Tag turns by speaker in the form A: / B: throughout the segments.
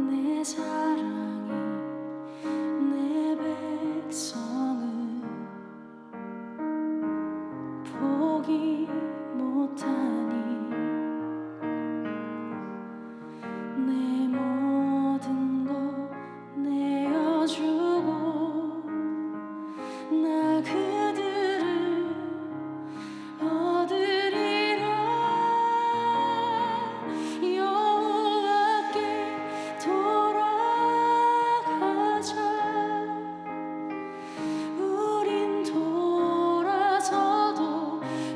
A: 내 사랑이 내 백성을 포기 못하니 내 모든 것 내어주고 나 그들을 얻으리라. 여호와께 돌아가자. 우린 돌아서도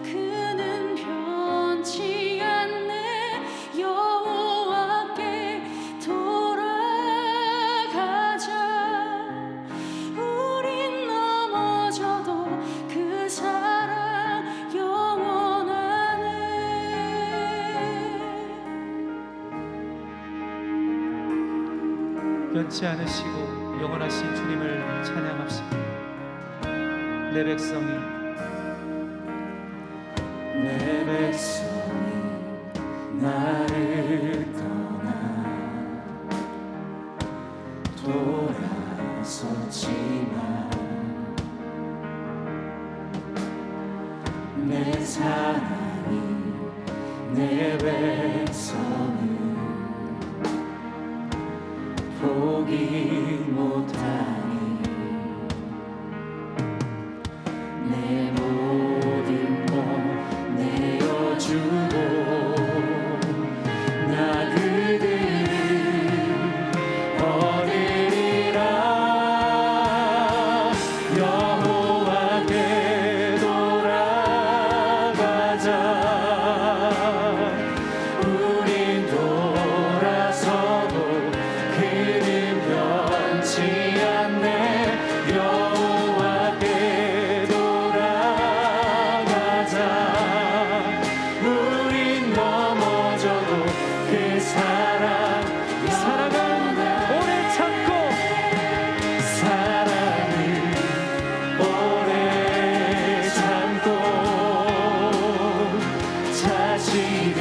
A: 그는 변치 않네. 여호와께 돌아가자. 우린 넘어져도 그 사랑 영원하네.
B: 변치 않으시고 영원하신 주님을 찬양합시다. 내 백성이
A: 나를 떠나 돌아섰지만 내 사랑이 내 백성을 포기 못하니 내 모든 것 내어주고 나 그들을 얻으리라. 여호와께 돌아가자. 우린 돌아서도 그는 변치 않네. 여호와께 돌아가자. 우린 넘어져도 그 사랑은 오래 참고 사랑을 오래 참고 자신을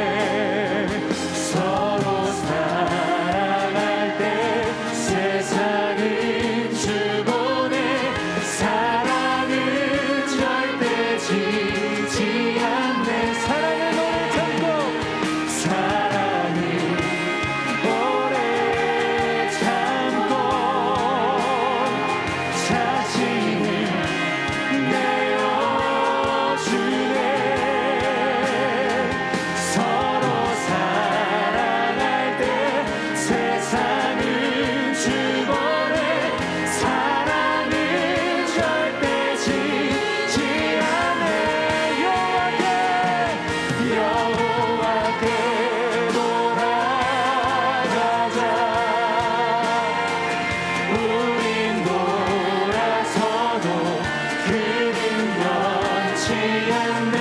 A: 내어주네. 서로 사랑할 때 세상은 주보내. 사랑은 절대 지지 않네. 사랑을 오래 참고 사랑을 오래 참고 자신을 내어주네. 서로 사랑할 때 세상은 주보내. 사랑은 절대 지지 않네. 여호와께 돌아가자. 우린 돌아서도 그는 변치 않네.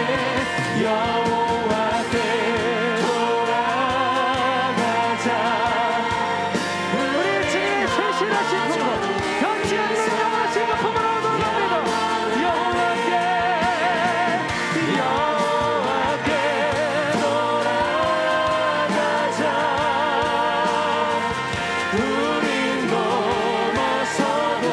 A: 여호와께 돌아가자.
B: 우리 주님의 세신하신 품으로 변치 않는 영원하신 그 품으로 돌아갑니다. 여호와께
A: 돌아가자. 우린 넘어서도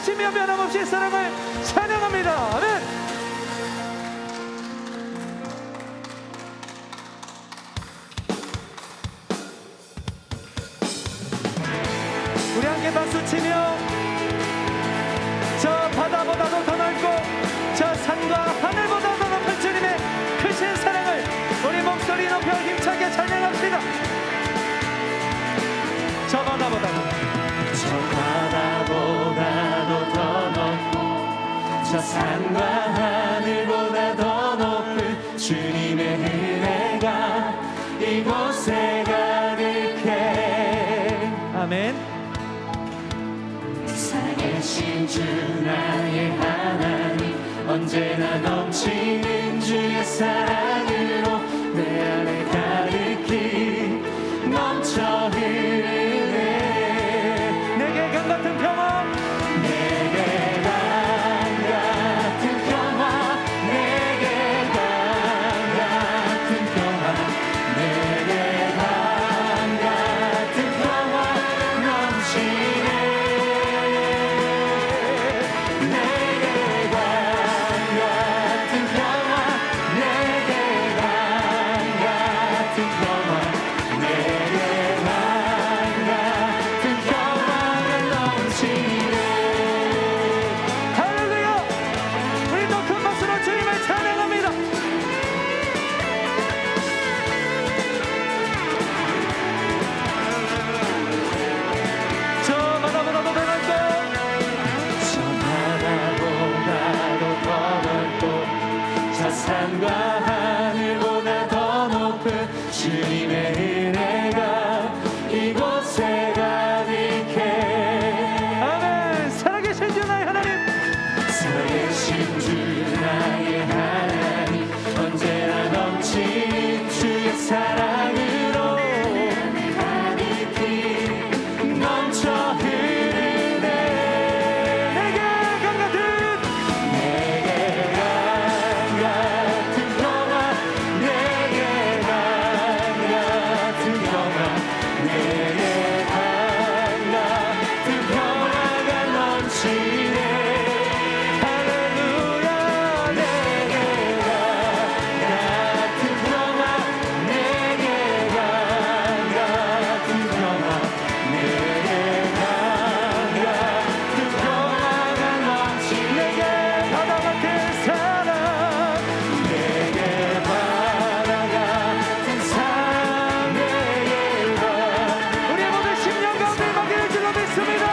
B: 넘치며 변함없이 사랑을 찬양합니다. 아멘. 우리 함께 박수치며 저 바다보다도 더 넓고 저 산과 하늘보다 더 높은 주님의 크신 사랑을 우리 목소리 높여 힘차게 찬양합시다. 저 바다보다도
A: 더 높고 저 산과 하늘보다 더 높은 주님의 은혜가 이곳에 가득해.
B: 아멘.
A: 살아계신 주 나의 하나님 언제나 넘치는 주의 사랑으로 내 안에 가득히 넘쳐 흐르네.
B: 내게 강 같은 평화
A: 내게 강 같은 평화 내게 강 같은 평화 내게 강 같은 평화 넘치네. 내게 강 같은 평화 내게 강 같은 평화 내게 강 같은 평화가 넘치네.
B: 할렐루야. 우리 더 큰 박수로 주님을 찬양합니다. 저 바다보다도 더 넓고
A: 저 바다보다도 더 넓고 저 산과 하늘보다 더 높은 주님의 은혜가 이곳에 가득해.
B: 아멘. 살아계신 주 나의 하나님
A: 살아계신 주 나의 하나님 언제나 넘치는 주의 사랑으로 가득히 넘쳐 흐르네.
B: 내게 강 같은
A: 내게 강 같은 평화 내게 강 같은 평화 내게 강 같은 평화가 넘치네. 할렐루야. 내게 강 같은 평화 내게 강 같은 평화 내게 강 같은 평화가 넘치네.
B: 바다 같은 사랑
A: 내게 바다 같은 사랑 내게
B: 우리의 모든 심령 가운데 임하기를 줄로 믿습니다.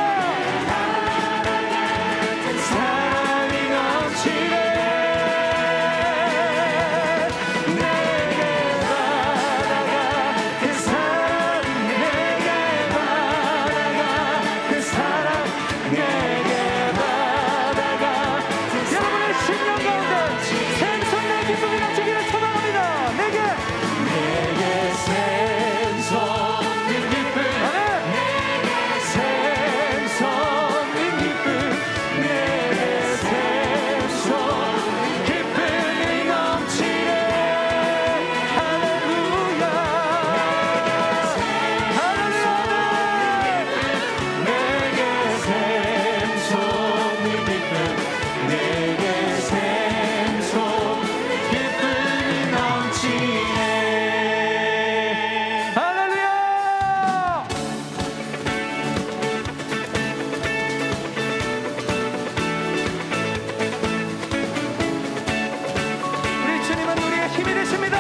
A: 사랑이 넘치네. 내게 바다 같은 사랑 내게 바다 같은 사랑 내게 바다 같은
B: 여러분의 심령 가운데 생선의 기쁨이 넘치기를 소망합니다. 내게
A: 샘솟는 기쁨
B: 아멘.
A: 샘솟는 기쁨 내게 샘솟는 기쁨이 넘치네. 할렐루야.
B: 할렐루야.
A: 내게 샘솟는 기쁨 내게 샘솟는 기쁨이 넘치네.
B: 할렐루야. 우리 주님은 우리의 힘이 되십니다.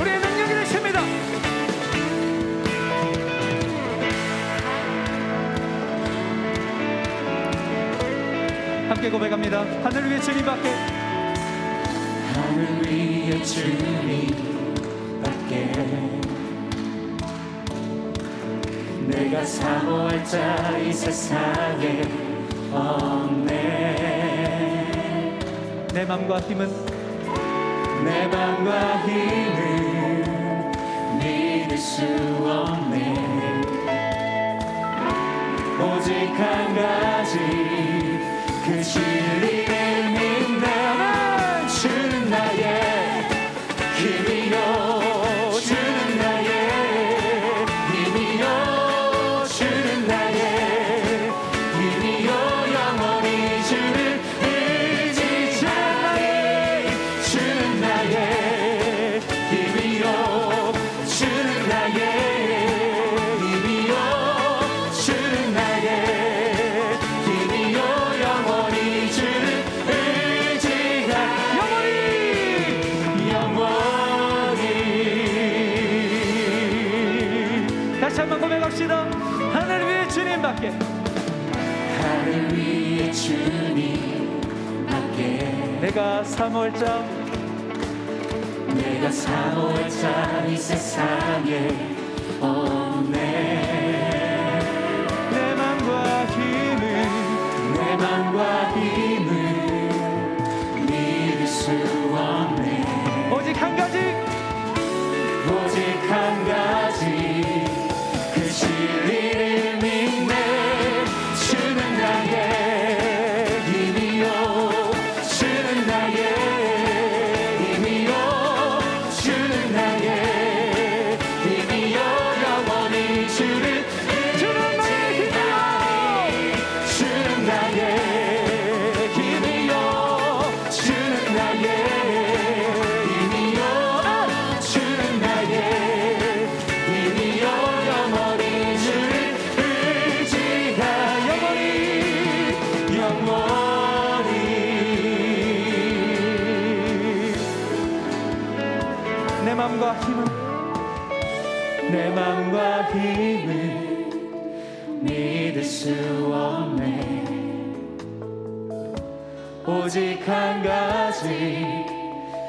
B: 우리의 능력이 되십니다. 함께 고백합니다. 하늘 위에 주님밖에
A: 하늘 위에 주님밖에 내가 사모할 자 이 세상에 없네.
B: 내 맘과 힘은
A: 내 맘과 힘은 믿을 수 없네. 오직 한 가지 그 진리를 믿네. 주는 나의 힘이요 주는 나의 힘이요 주는 나의 힘이요 영원
B: 다시 한번 고백합시다. 하늘 위에 주님밖에,
A: 하늘 위에 주님밖에
B: 내가 사모할자,
A: 내가 사모할자 이 세상에 없네.
B: 내 맘과 힘을,
A: 내 맘과 힘을 믿을 수 없네.
B: 오직 한 가지,
A: 오직 한 가지 그 진리를 믿네. 주는 나의 힘이요, 주는 나의 힘이요, 주는 나의 힘이요, 영원히 주를
B: 주는 나의 힘이요,
A: 주는 나의 힘이요, 주는 나의 힘이요, 주는 나의 힘이요, 영원히 주를 의지하, 영원히
B: 내 맘과 힘을,
A: 내 맘과 힘을 믿을 수 없네. 오직 한 가지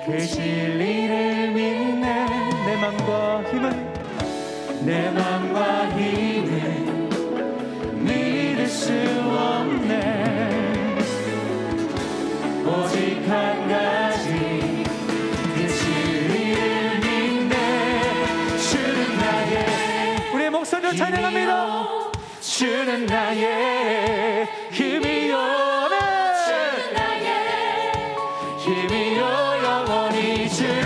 A: 그 진리를 믿네.
B: 내 맘과 힘을,
A: 내 맘과 힘을 믿을 수 없네. 오직 한 가지 그 진리를 믿네. 주는 나의
B: 우리의 목소리로 찬양합니다.
A: 주는 나의 힘이요,
C: 주는 나의
A: 힘이요, 영원히 주를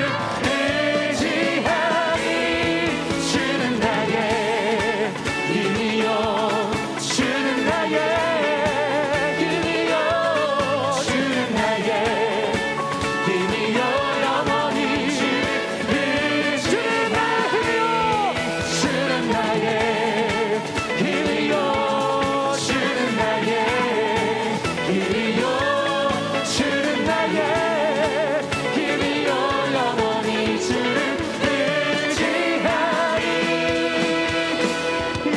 A: 의지하리. 주는 나의 힘이요, 주는 나의 힘이요, 주는 나의 힘이요, 영원히 주를 의지하리. 주는 나의 힘이요, 주는 나의 힘이요, 주는 나의 힘이요, 영원히 주를 의지하리.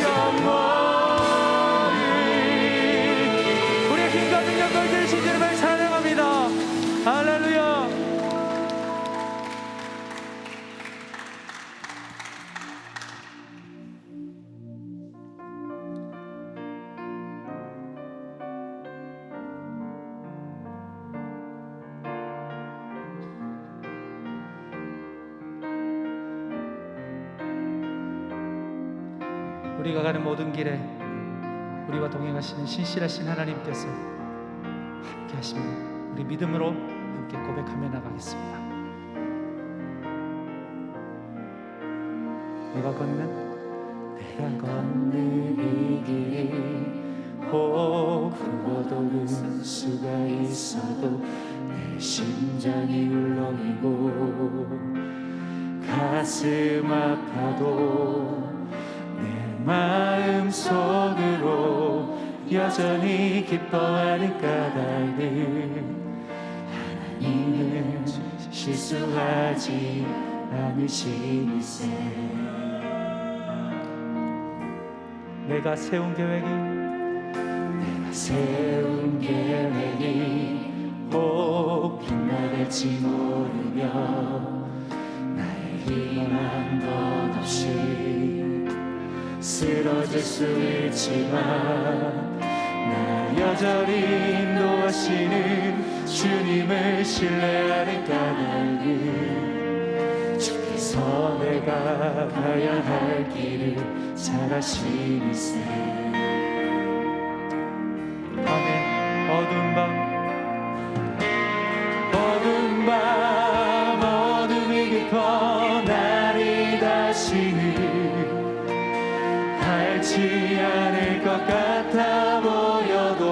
A: 영원히
B: 우리의 힘과 능력을 되신 주님을 찬양합니다. 할렐루야. 우리가 가는 모든 길에 우리와 동행하시는 신실하신 하나님께서 함께 하시면 우리 믿음으로 함께 고백하며 나가겠습니다. 내가 걷는
A: 이 길 혹부어도는 수가 있어도 내 심장이 울렁이고 가슴 아파도 내 마음 속으로 여전히 기뻐하는 까닭은 하나님은 실수하지 않으시니세.
B: 내가 세운 계획이
A: 혹 빗나갈지 모르며 나의 희망 것 없이 쓰러질 수 있지만 나 여전히 인도하시는 주님을 신뢰하는 까닭은 주께서 내가 가야 할 길을 잘 아시니세.
B: 밤에 어두운 밤
A: 어둠이 깊어 날이 다시는 밝지 않을 것 같아 보여도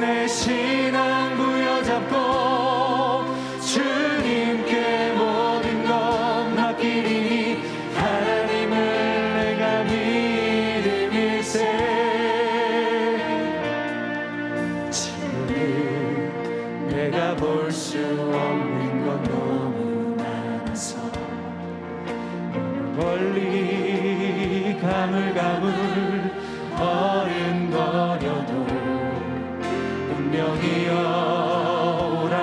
A: 내 신앙 부여잡고 주님께 모든 것 맡기리니 하나님을 내가 믿음일세. 내가 볼 수 없는 건 너무 많아서 멀리 가물가물 어른거려도 운명이 오라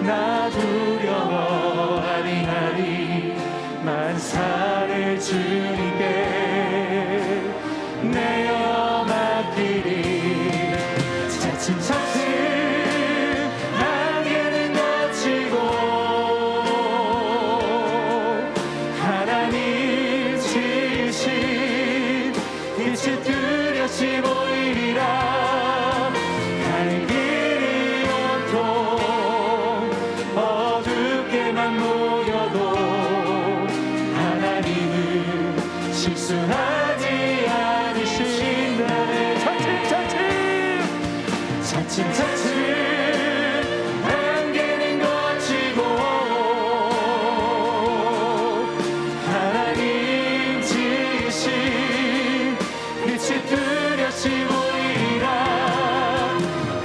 A: 나 두려워 아니하리 만사를 주님께 내어 맡기리 차츰차츰 안개는 거치고 하나님 지으신 빛이 뚜렷이 보이리라 가는 길이 온통 어둡게만 모여도 하나님은 실수하지 않으신다네 차츰차츰 안개는 거치고 하나님 지으신 빛이 뚜렷이 보이리라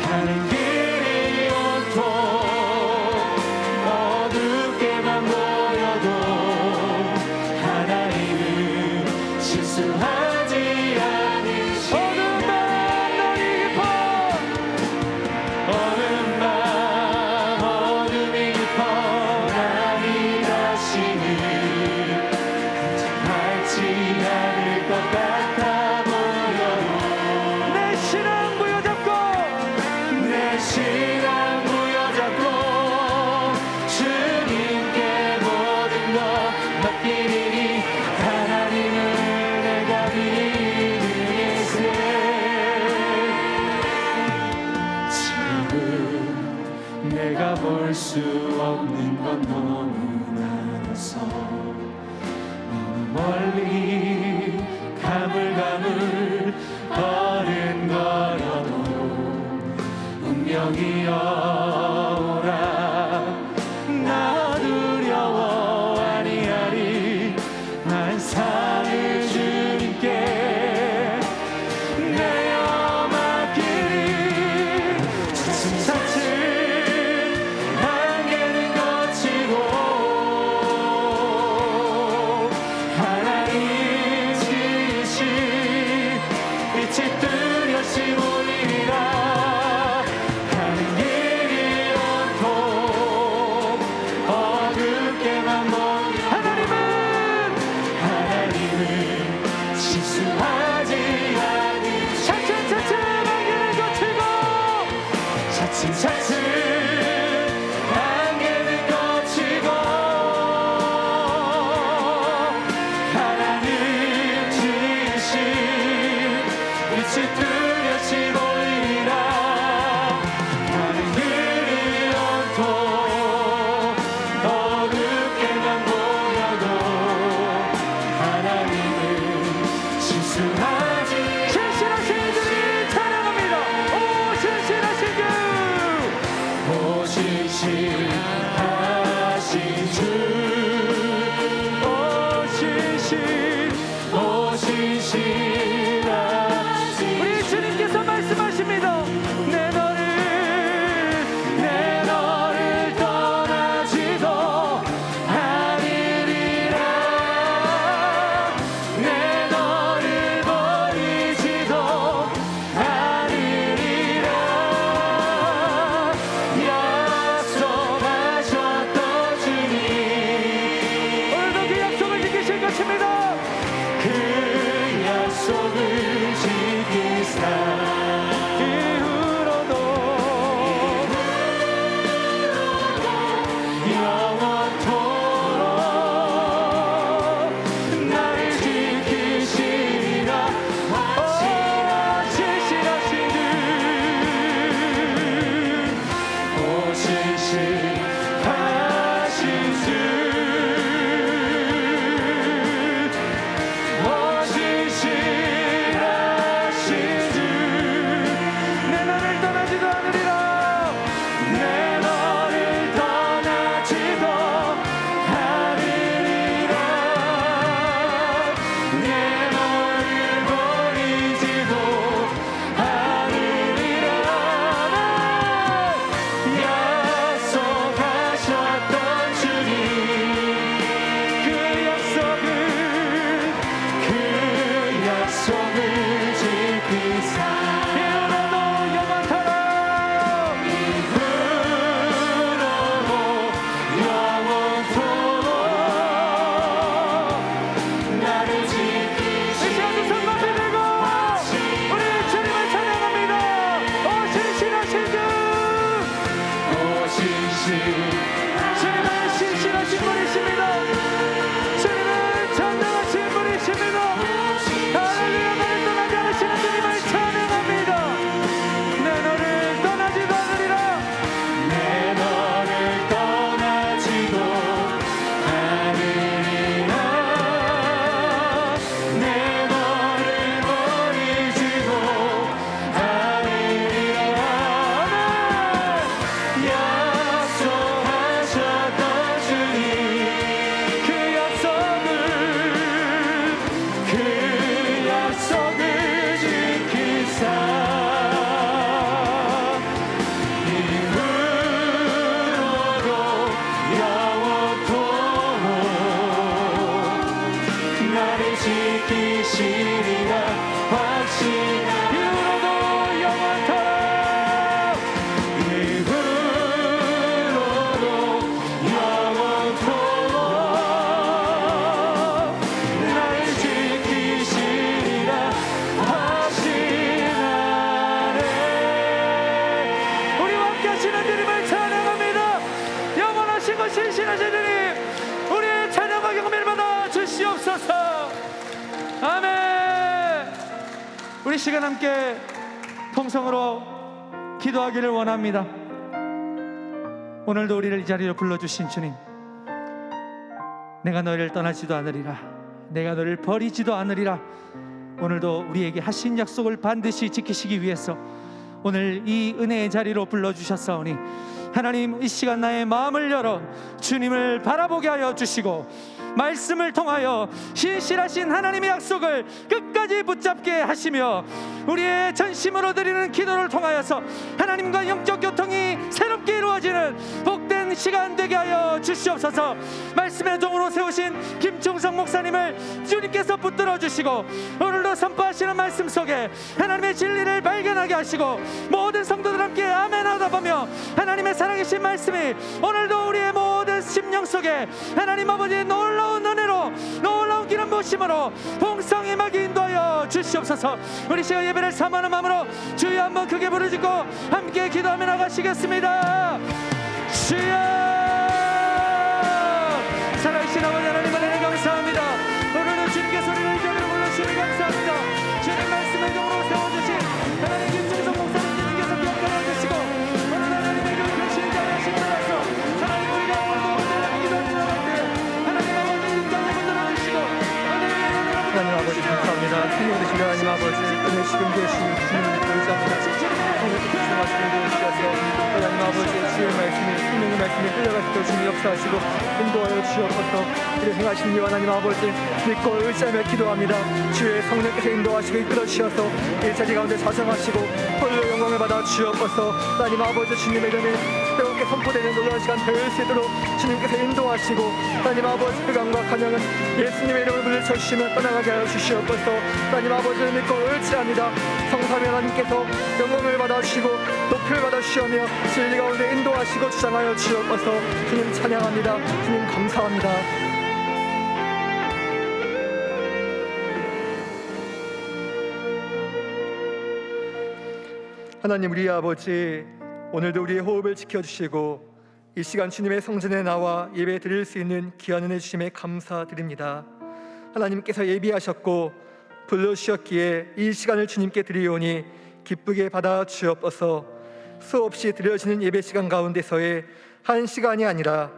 A: 가는 길이 온통 어둡게만 보여도 하나님은 실수하지 않으신다 어둠 밤 어둠이 깊어 남이 다시는 밝지 않을 것 같아 보여도
B: 내 신앙 부여잡고
A: 내 신앙 부여잡고 주님께 모든 것 맡기리니 하나님을 내가 믿으세 지금 내가 볼 수 없는 건 너무 많아서 너무 멀리 가물가물 어른거려도 운명이 오라 나 두려워 아니하리 만사를 주님께 내어 맡기리 차츰차츰 안개는 거치고 하나님 지으신 빛이 뚜렷이 보이리라 가는 길이 온통 어둡게만 보여 하나님은 실수하지 않으시
B: 차츰차츰 안개를 거치고
A: 차츰차츰 안개는 거치고 하나님 지으신 빛이 뚜렷이 보이리라 가는 길이 온통 어둡게만 보여도 하나님은 실수하지
B: 신실하신 주님 찬양합니다. 오 신실하신 주
A: 오신실하신 주 오신실하신
B: 우리 주님께서 말씀하십니다. 내 너를
A: 떠나지도 않으리라 내 너를 버리지도 않으리라 약속하셨던 주님
B: 오늘도 그 약속을 지키실 것입니다.
A: 그 약속 나를 지키시리라 확신하네
B: 이후로도 영원토록
A: 이후로도 영원토록 나를 지키시리라 확신하네.
B: 우리와 함께 하시는 주님을 찬양합니다. 영원하시고 신실하신 주님, 우리의 찬양과 경배를 받아 주시옵소서. 아멘. 우리 시간 함께 통성으로 기도하기를 원합니다. 오늘도 우리를 이 자리로 불러주신 주님, 내가 너희를 떠나지도 않으리라, 내가 너를 버리지도 않으리라. 오늘도 우리에게 하신 약속을 반드시 지키시기 위해서 오늘 이 은혜의 자리로 불러주셨사오니 하나님, 이 시간 나의 마음을 열어 주님을 바라보게 하여 주시고 말씀을 통하여 신실하신 하나님의 약속을 끝까지 붙잡게 하시며 우리의 전심으로 드리는 기도를 통하여서 하나님과 영적 교통이 새롭게 이루어지는 복된 시간 되게 하여 주시옵소서. 말씀의 종으로 세우신 김충성 목사님을 주님께서 붙들어 주시고 오늘도 선포하시는 말씀 속에 하나님의 진리를 발견하게 하시고 모든 성도들 함께 아멘 하다 보며 하나님의 살아계신 말씀이 오늘도 우리의 모든 심령 속에 하나님 아버지의 놀라운 은혜로 놀라운 기름 부으심으로 풍성임하게 인도하여 주시옵소서. 우리 시간 예배를 사모하는 마음으로 주여 한번 크게 부르짖고 함께 기도하며 나가시겠습니다. 주여, 살아계신 아버지 하나님 은혜 감사합니다. 오늘도 주님께서 우리를 이 자리로 불러주시니 감사합니다. 주님 말씀을 종으로 세워주신 하나님 김충성 목사님 주님께서 기억하여 주시고 오늘 하나님의 그 결실을 잘하신 따라서 하나님 우리가 오늘도 오늘의 기도를 나갈 때 하나님 아버지 인간을 만들어주시고
D: 하나님 아버지 감사합니다. 생명 되신 하나님 아버지, 은혜 지금 되신 주님을 의지합니다. 말씀을 주셔서 하나님 아버지, 주의 말씀이 생명의 말씀이 흘러가시도록 주님 역사하시고 인도하여 주옵소서. 이를 행하신 이 하나님 아버지 믿고 의지하며 기도합니다. 주의 성령께서 인도하시고 이끌어 주셔서 이 자리 가운데 자정하시고 홀로 영광을 받아 주옵소서. 하나님 아버지, 주님의 이름에 새롭게 선포되는 놀라운 시간 될 수 있도록 주님께서 인도하시고 하나님 아버지, 흑암과 간영은 예수님의 이름을 물리쳐 주시면 떠나가게 하여 주시옵소서. 하나님 아버지를 믿고 의지합니다. 성삼위 하나님께서 영광을 받아 주시고 높이를 받아 주시며 진리 가운데 인도하시고 주장하여 주옵소서. 주님 찬양합니다. 주님 감사합니다. 하나님 우리 아버지, 오늘도 우리의 호흡을 지켜주시고 이 시간 주님의 성전에 나와 예배 드릴 수 있는 귀한 은혜 주심에 감사드립니다. 하나님께서 예비하셨고 불러주셨기에 이 시간을 주님께 드리오니 기쁘게 받아 주옵소서. 수없이 드려지는 예배 시간 가운데서의 한 시간이 아니라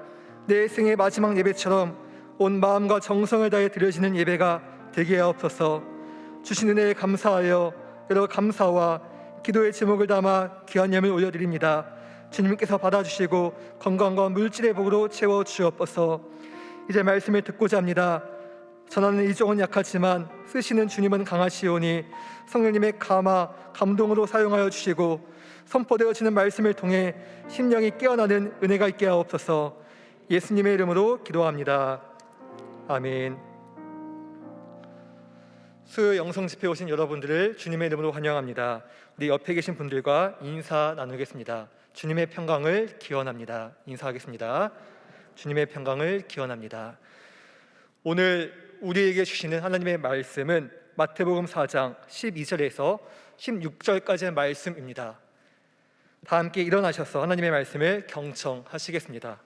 D: 내 생의 마지막 예배처럼 온 마음과 정성을 다해 드려지는 예배가 되게 하옵소서. 주신 은혜에 감사하여 여러 감사와 기도의 제목을 담아 귀한 예물 올려드립니다. 주님께서 받아주시고 건강과 물질의 복으로 채워 주옵소서. 이제 말씀을 듣고자 합니다. 전하는 이종은 약하지만 쓰시는 주님은 강하시오니 성령님의 감동으로 사용하여 주시고 선포되어지는 말씀을 통해 심령이 깨어나는 은혜가 있게 하옵소서. 예수님의 이름으로 기도합니다. 아멘. 수요 영성 집회 오신 여러분들을 주님의 이름으로 환영합니다. 우리 옆에 계신 분들과 인사 나누겠습니다. 주님의 평강을 기원합니다. 인사하겠습니다. 주님의 평강을 기원합니다. 오늘 우리에게 주시는 하나님의 말씀은 마태복음 4장 12절에서 16절까지의 말씀입니다. 다 함께 일어나셔서 하나님의 말씀을 경청하시겠습니다.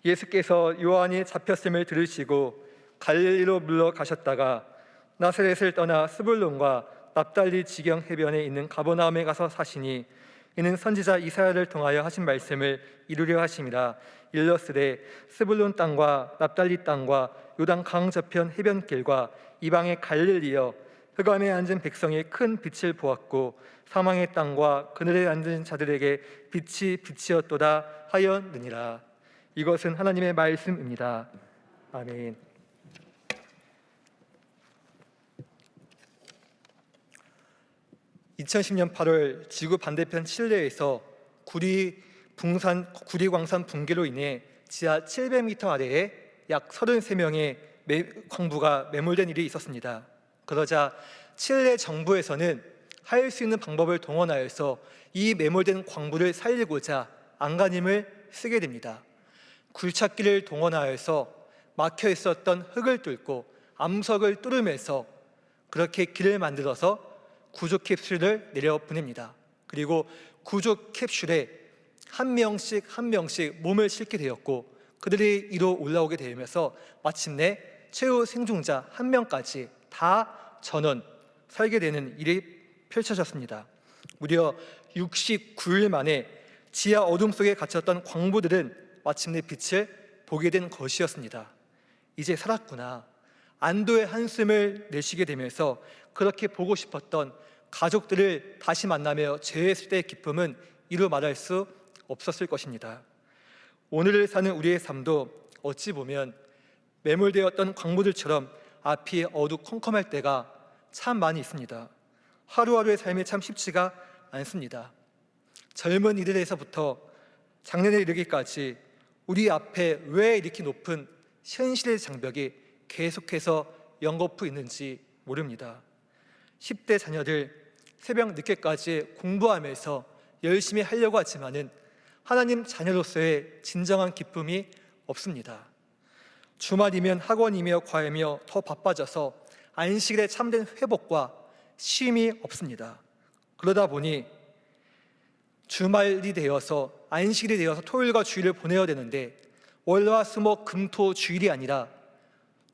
D: 예수께서 요한이 잡혔음을 들으시고 갈릴리로 물러가셨다가 나사렛을 떠나 스불론과 납달리 지경 해변에 있는 가버나움에 가서 사시니 이는 선지자 이사야를 통하여 하신 말씀을 이루려 하심이라. 일러스되 스불론 땅과 납달리 땅과 요단 강 저편 해변길과 이방의 갈릴리여, 흑암에 앉은 백성이 큰 빛을 보았고 사망의 땅과 그늘에 앉은 자들에게 빛이 빛이었도다 하였느니라. 이것은 하나님의 말씀입니다. 아멘. (2010년 8월) 지구 반대편 칠레에서 구리광산 붕괴로 인해 지하 700m 아래에 약 33명의 광부가 매몰된 일이 있었습니다. 그러자 칠레 정부에서는 할 수 있는 방법을 동원하여서 이 매몰된 광부를 살리고자 안간힘을 쓰게 됩니다. 굴착기를 동원하여서 막혀 있었던 흙을 뚫고 암석을 뚫으면서 그렇게 길을 만들어서 구조 캡슐을 내려 보냅니다. 그리고 구조 캡슐에 한 명씩 몸을 싣게 되었고 그들이 위로 올라오게 되면서 마침내 최후 생존자 한 명까지 다 전원 살게 되는 일이 펼쳐졌습니다. 무려 69일 만에 지하 어둠 속에 갇혔던 광부들은 마침내 빛을 보게 된 것이었습니다. 이제 살았구나. 안도의 한숨을 내쉬게 되면서 그렇게 보고 싶었던 가족들을 다시 만나며 재회했을 때의 기쁨은 이루 말할 수 없었을 것입니다. 오늘을 사는 우리의 삶도 어찌 보면 매몰되었던 광부들처럼 앞이 어두컴컴할 때가 참 많이 있습니다. 하루하루의 삶이 참 쉽지가 않습니다. 젊은 이들에서부터 장년에 이르기까지 우리 앞에 왜 이렇게 높은 현실의 장벽이 계속해서 연거푸 있는지 모릅니다. 10대 자녀들 새벽 늦게까지 공부하면서 열심히 하려고 하지만은 하나님 자녀로서의 진정한 기쁨이 없습니다. 주말이면 학원이며 과외며 더 바빠져서 안식일의 참된 회복과 쉼이 없습니다. 그러다 보니 주말이 되어서 안식일이 되어서 토요일과 주일을 보내야 되는데 월화수목 금토 주일이 아니라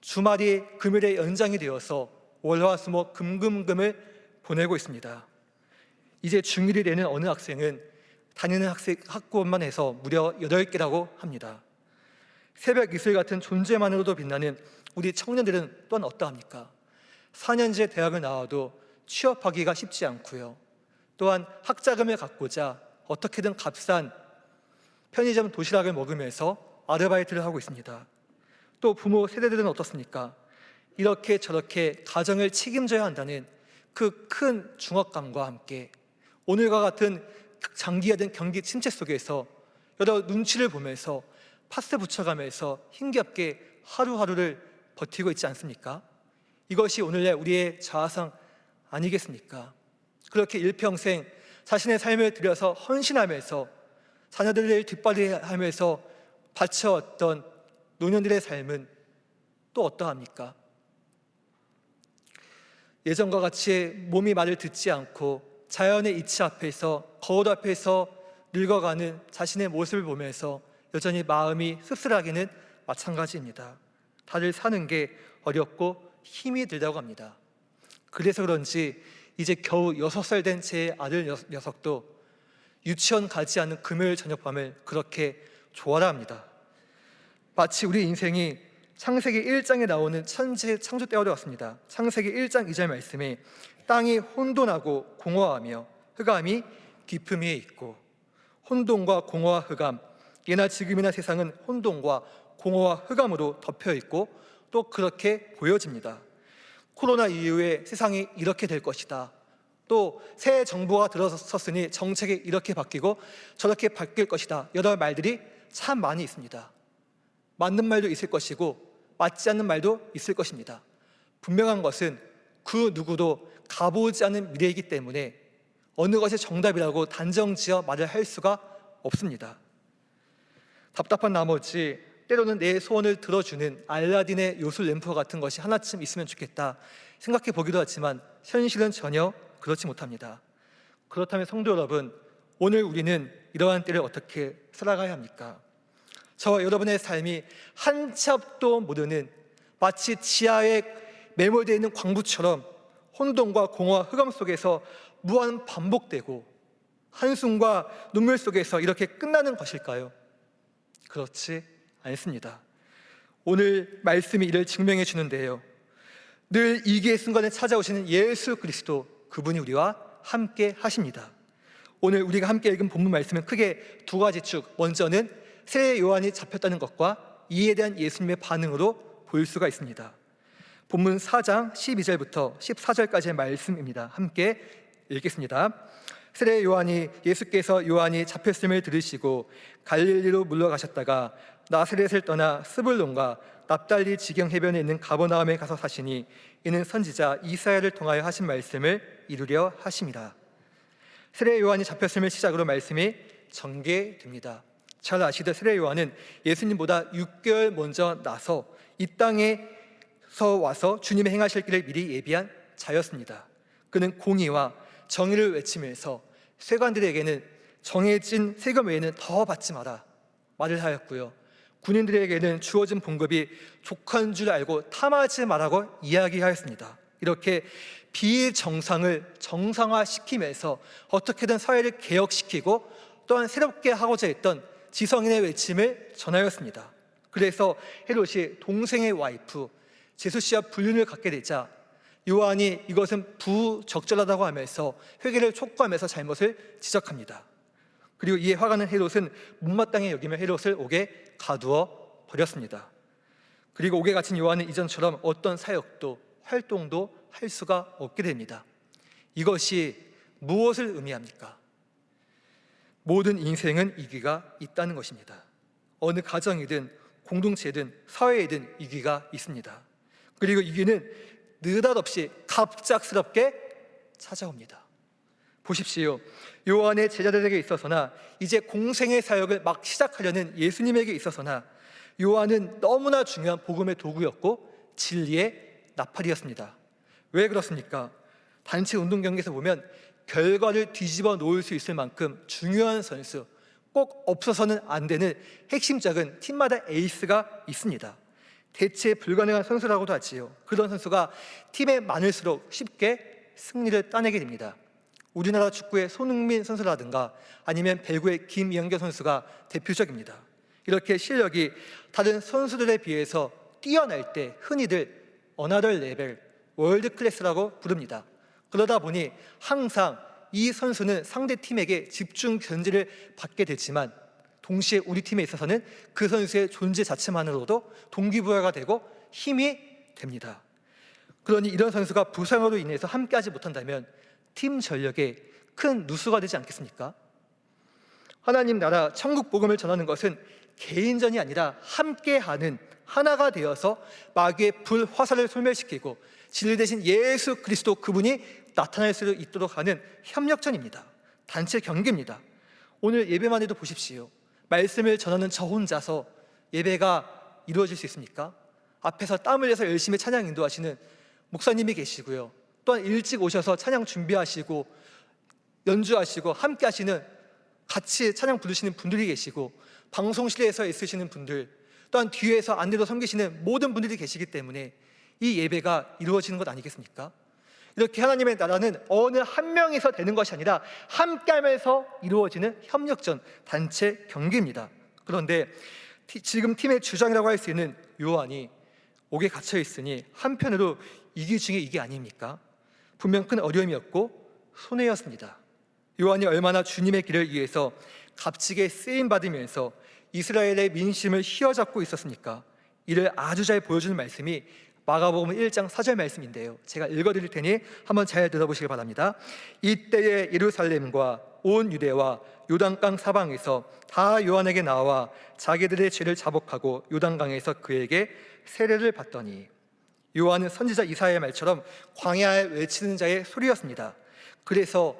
D: 주말이 금요일에 연장이 되어서 월화수목 금금금을 보내고 있습니다. 이제 중1이 되는 어느 학생은 다니는 학교만 해서 무려 8개라고 합니다. 새벽 이슬 같은 존재만으로도 빛나는 우리 청년들은 또한 어떠합니까? 4년제 대학을 나와도 취업하기가 쉽지 않고요. 또한 학자금을 갖고자 어떻게든 값싼 편의점 도시락을 먹으면서 아르바이트를 하고 있습니다. 또 부모 세대들은 어떻습니까? 이렇게 저렇게 가정을 책임져야 한다는 그 큰 중압감과 함께 오늘과 같은 장기화된 경기 침체 속에서 여러 눈치를 보면서 파스 붙여가면서 힘겹게 하루하루를 버티고 있지 않습니까? 이것이 오늘날 우리의 자아상 아니겠습니까? 그렇게 일평생 자신의 삶을 들여서 헌신하면서 자녀들을 뒷바라지하면서 바쳐왔던 노년들의 삶은 또 어떠합니까? 예전과 같이 몸이 말을 듣지 않고 자연의 이치 앞에서 거울 앞에서 늙어가는 자신의 모습을 보면서 여전히 마음이 씁쓸하기는 마찬가지입니다. 다들 사는 게 어렵고 힘이 들다고 합니다. 그래서 그런지 이제 겨우 6살 된 제 아들 녀석도 유치원 가지 않는 금요일 저녁밤을 그렇게 좋아라 합니다. 마치 우리 인생이 창세기 1장에 나오는 천지의 창조 때와 같습니다. 창세기 1장 2절 말씀에 땅이 혼돈하고 공허하며 흑암이 깊음 위에 있고, 혼돈과 공허와 흑암, 예나 지금이나 세상은 혼돈과 공허와 흑암으로 덮여 있고 또 그렇게 보여집니다. 코로나 이후에 세상이 이렇게 될 것이다. 또 새 정부가 들어섰으니 정책이 이렇게 바뀌고 저렇게 바뀔 것이다. 여러 말들이 참 많이 있습니다. 맞는 말도 있을 것이고 맞지 않는 말도 있을 것입니다. 분명한 것은 그 누구도 가보지 않은 미래이기 때문에 어느 것이 정답이라고 단정지어 말을 할 수가 없습니다. 답답한 나머지 때로는 내 소원을 들어주는 알라딘의 요술 램프 같은 것이 하나쯤 있으면 좋겠다 생각해 보기도 하지만 현실은 전혀 그렇지 못합니다. 그렇다면 성도 여러분, 오늘 우리는 이러한 때를 어떻게 살아가야 합니까? 저와 여러분의 삶이 한 치 앞도 모르는 마치 지하에 매몰되어 있는 광부처럼 혼돈과 공허와 흑암 속에서 무한 반복되고 한숨과 눈물 속에서 이렇게 끝나는 것일까요? 그렇지 않습니다. 오늘 말씀이 이를 증명해 주는데요, 늘 위기의 순간에 찾아오시는 예수 그리스도, 그분이 우리와 함께 하십니다. 오늘 우리가 함께 읽은 본문 말씀은 크게 두 가지 축, 먼저는 세례 요한이 잡혔다는 것과 이에 대한 예수님의 반응으로 볼 수가 있습니다. 본문 4장 12절부터 14절까지의 말씀입니다. 함께 읽겠습니다. 세례 요한이 예수께서 요한이 잡혔음을 들으시고 갈릴리로 물러가셨다가 나사렛을 떠나 스불론과 납달리 지경 해변에 있는 가버나움에 가서 사시니 이는 선지자 이사야를 통하여 하신 말씀을 이루려 하심이라. 세례 요한이 잡혔음을 시작으로 말씀이 전개됩니다. 잘 아시듯 세례 요한은 예수님보다 6개월 먼저 나서 이 땅에서 와서 주님의 행하실 길을 미리 예비한 자였습니다. 그는 공의와 정의를 외치면서 세관들에게는 정해진 세금 외에는 더 받지 마라 말을 하였고요, 군인들에게는 주어진 봉급이 족한 줄 알고 탐하지 말라고 이야기하였습니다. 이렇게 비정상을 정상화시키면서 어떻게든 사회를 개혁시키고 또한 새롭게 하고자 했던 지성인의 외침을 전하였습니다. 그래서 헤롯이 동생의 와이프 제수씨와 불륜을 갖게 되자 요한이 이것은 부적절하다고 하면서 회개를 촉구하면서 잘못을 지적합니다. 그리고 이에 화가 난 헤롯은 못마땅히 여기며 헤롯을 옥에 가두어 버렸습니다. 그리고 옥에 갇힌 요한은 이전처럼 어떤 사역도 활동도 할 수가 없게 됩니다. 이것이 무엇을 의미합니까? 모든 인생은 위기가 있다는 것입니다. 어느 가정이든 공동체든 사회에든 위기가 있습니다. 그리고 위기는 느닷없이 갑작스럽게 찾아옵니다. 보십시오. 요한의 제자들에게 있어서나 이제 공생의 사역을 막 시작하려는 예수님에게 있어서나 요한은 너무나 중요한 복음의 도구였고 진리의 나팔이었습니다. 왜 그렇습니까? 단체 운동 경기에서 보면 결과를 뒤집어 놓을 수 있을 만큼 중요한 선수, 꼭 없어서는 안 되는 핵심적인 팀마다 에이스가 있습니다. 대체 불가능한 선수라고도 하지요. 그런 선수가 팀에 많을수록 쉽게 승리를 따내게 됩니다. 우리나라 축구의 손흥민 선수라든가 아니면 배구의 김연경 선수가 대표적입니다. 이렇게 실력이 다른 선수들에 비해서 뛰어날 때 흔히들 어나더 레벨, 월드 클래스라고 부릅니다. 그러다 보니 항상 이 선수는 상대 팀에게 집중 견제를 받게 되지만 동시에 우리 팀에 있어서는 그 선수의 존재 자체만으로도 동기부여가 되고 힘이 됩니다. 그러니 이런 선수가 부상으로 인해서 함께하지 못한다면 팀 전력에 큰 누수가 되지 않겠습니까? 하나님 나라 천국 복음을 전하는 것은 개인전이 아니라 함께하는 하나가 되어서 마귀의 불 화살을 소멸시키고 진리 대신 예수 그리스도 그분이 나타날 수 있도록 하는 협력전입니다. 단체 경기입니다. 오늘 예배만 해도 보십시오. 말씀을 전하는 저 혼자서 예배가 이루어질 수 있습니까? 앞에서 땀 흘려서 열심히 찬양 인도하시는 목사님이 계시고요, 또한 일찍 오셔서 찬양 준비하시고 연주하시고 함께 하시는, 같이 찬양 부르시는 분들이 계시고 방송실에서 있으시는 분들, 또한 뒤에서 안내도 섬기시는 모든 분들이 계시기 때문에 이 예배가 이루어지는 것 아니겠습니까? 이렇게 하나님의 나라는 어느 한 명에서 되는 것이 아니라 함께하면서 이루어지는 협력전, 단체 경기입니다. 그런데 지금 팀의 주장이라고 할 수 있는 요한이 옥에 갇혀 있으니 한편으로 이게 중에 이게 아닙니까? 분명 큰 어려움이었고 손해였습니다. 요한이 얼마나 주님의 길을 위해서 값지게 쓰임받으면서 이스라엘의 민심을 휘어잡고 있었습니까? 이를 아주 잘 보여주는 말씀이 마가복음 1장 4절 말씀인데요, 제가 읽어드릴 테니 한번 잘 들어보시기 바랍니다. 이때에 예루살렘과 온 유대와 요단강 사방에서 다 요한에게 나와 자기들의 죄를 자복하고 요단강에서 그에게 세례를 받더니, 요한은 선지자 이사야의 말처럼 광야에 외치는 자의 소리였습니다. 그래서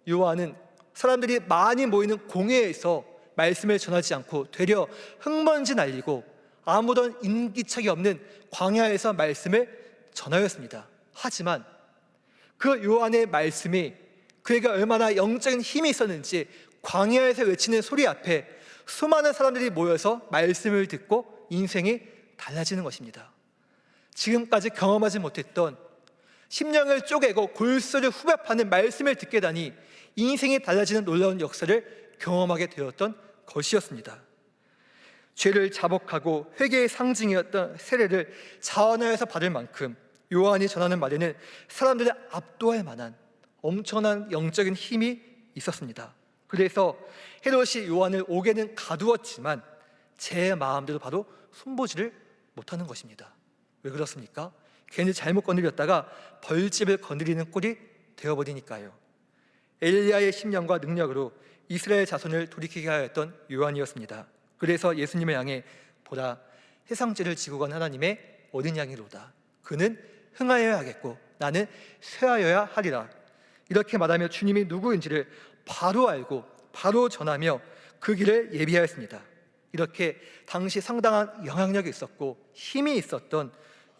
D: 요한은 사람들이 많이 모이는 공회에서 말씀을 전하지 않고 되려 흙먼지 날리고 아무런 인기척이 없는 광야에서 말씀을 전하였습니다. 하지만 그 요한의 말씀이 그에게 얼마나 영적인 힘이 있었는지 광야에서 외치는 소리 앞에 수많은 사람들이 모여서 말씀을 듣고 인생이 달라지는 것입니다. 지금까지 경험하지 못했던 심령을 쪼개고 골수를 후벼파는 말씀을 듣게 되니 인생이 달라지는 놀라운 역사를 경험하게 되었던 것이었습니다. 죄를 자복하고 회개의 상징이었던 세례를 자원하여서 받을 만큼 요한이 전하는 말에는 사람들을 압도할 만한 엄청난 영적인 힘이 있었습니다. 그래서 헤롯이 요한을 옥에는 가두었지만 제 마음대로 바로 손보지를 못하는 것입니다. 왜 그렇습니까? 괜히 잘못 건드렸다가 벌집을 건드리는 꼴이 되어버리니까요. 엘리야의 심령과 능력으로 이스라엘 자손을 돌이키게 하였던 요한이었습니다. 그래서 예수님을 향해 보라, 세상죄를 지고 간 하나님의 어린 양이로다. 그는 흥하여야 하겠고 나는 쇠하여야 하리라. 이렇게 말하며 주님이 누구인지를 바로 알고 바로 전하며 그 길을 예비하였습니다. 이렇게 당시 상당한 영향력이 있었고 힘이 있었던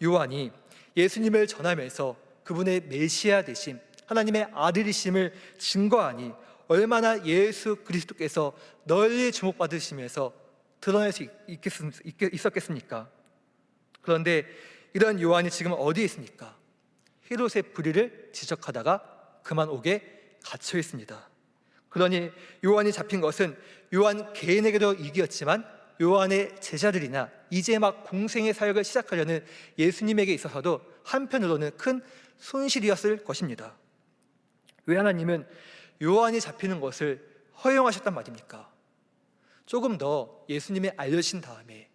D: 요한이 예수님을 전하면서 그분의 메시아 되심, 하나님의 아들이심을 증거하니 얼마나 예수 그리스도께서 널리 주목받으시면서 드러날 수 있었겠습니까? 그런데 이런 요한이 지금 어디에 있습니까? 헤롯의 불의를 지적하다가 그만 옥에 갇혀 있습니다. 그러니 요한이 잡힌 것은 요한 개인에게도 이기였지만 요한의 제자들이나 이제 막 공생의 사역을 시작하려는 예수님에게 있어서도 한편으로는 큰 손실이었을 것입니다. 왜 하나님은 요한이 잡히는 것을 허용하셨단 말입니까? 조금 더 예수님이 알려주신 다음에,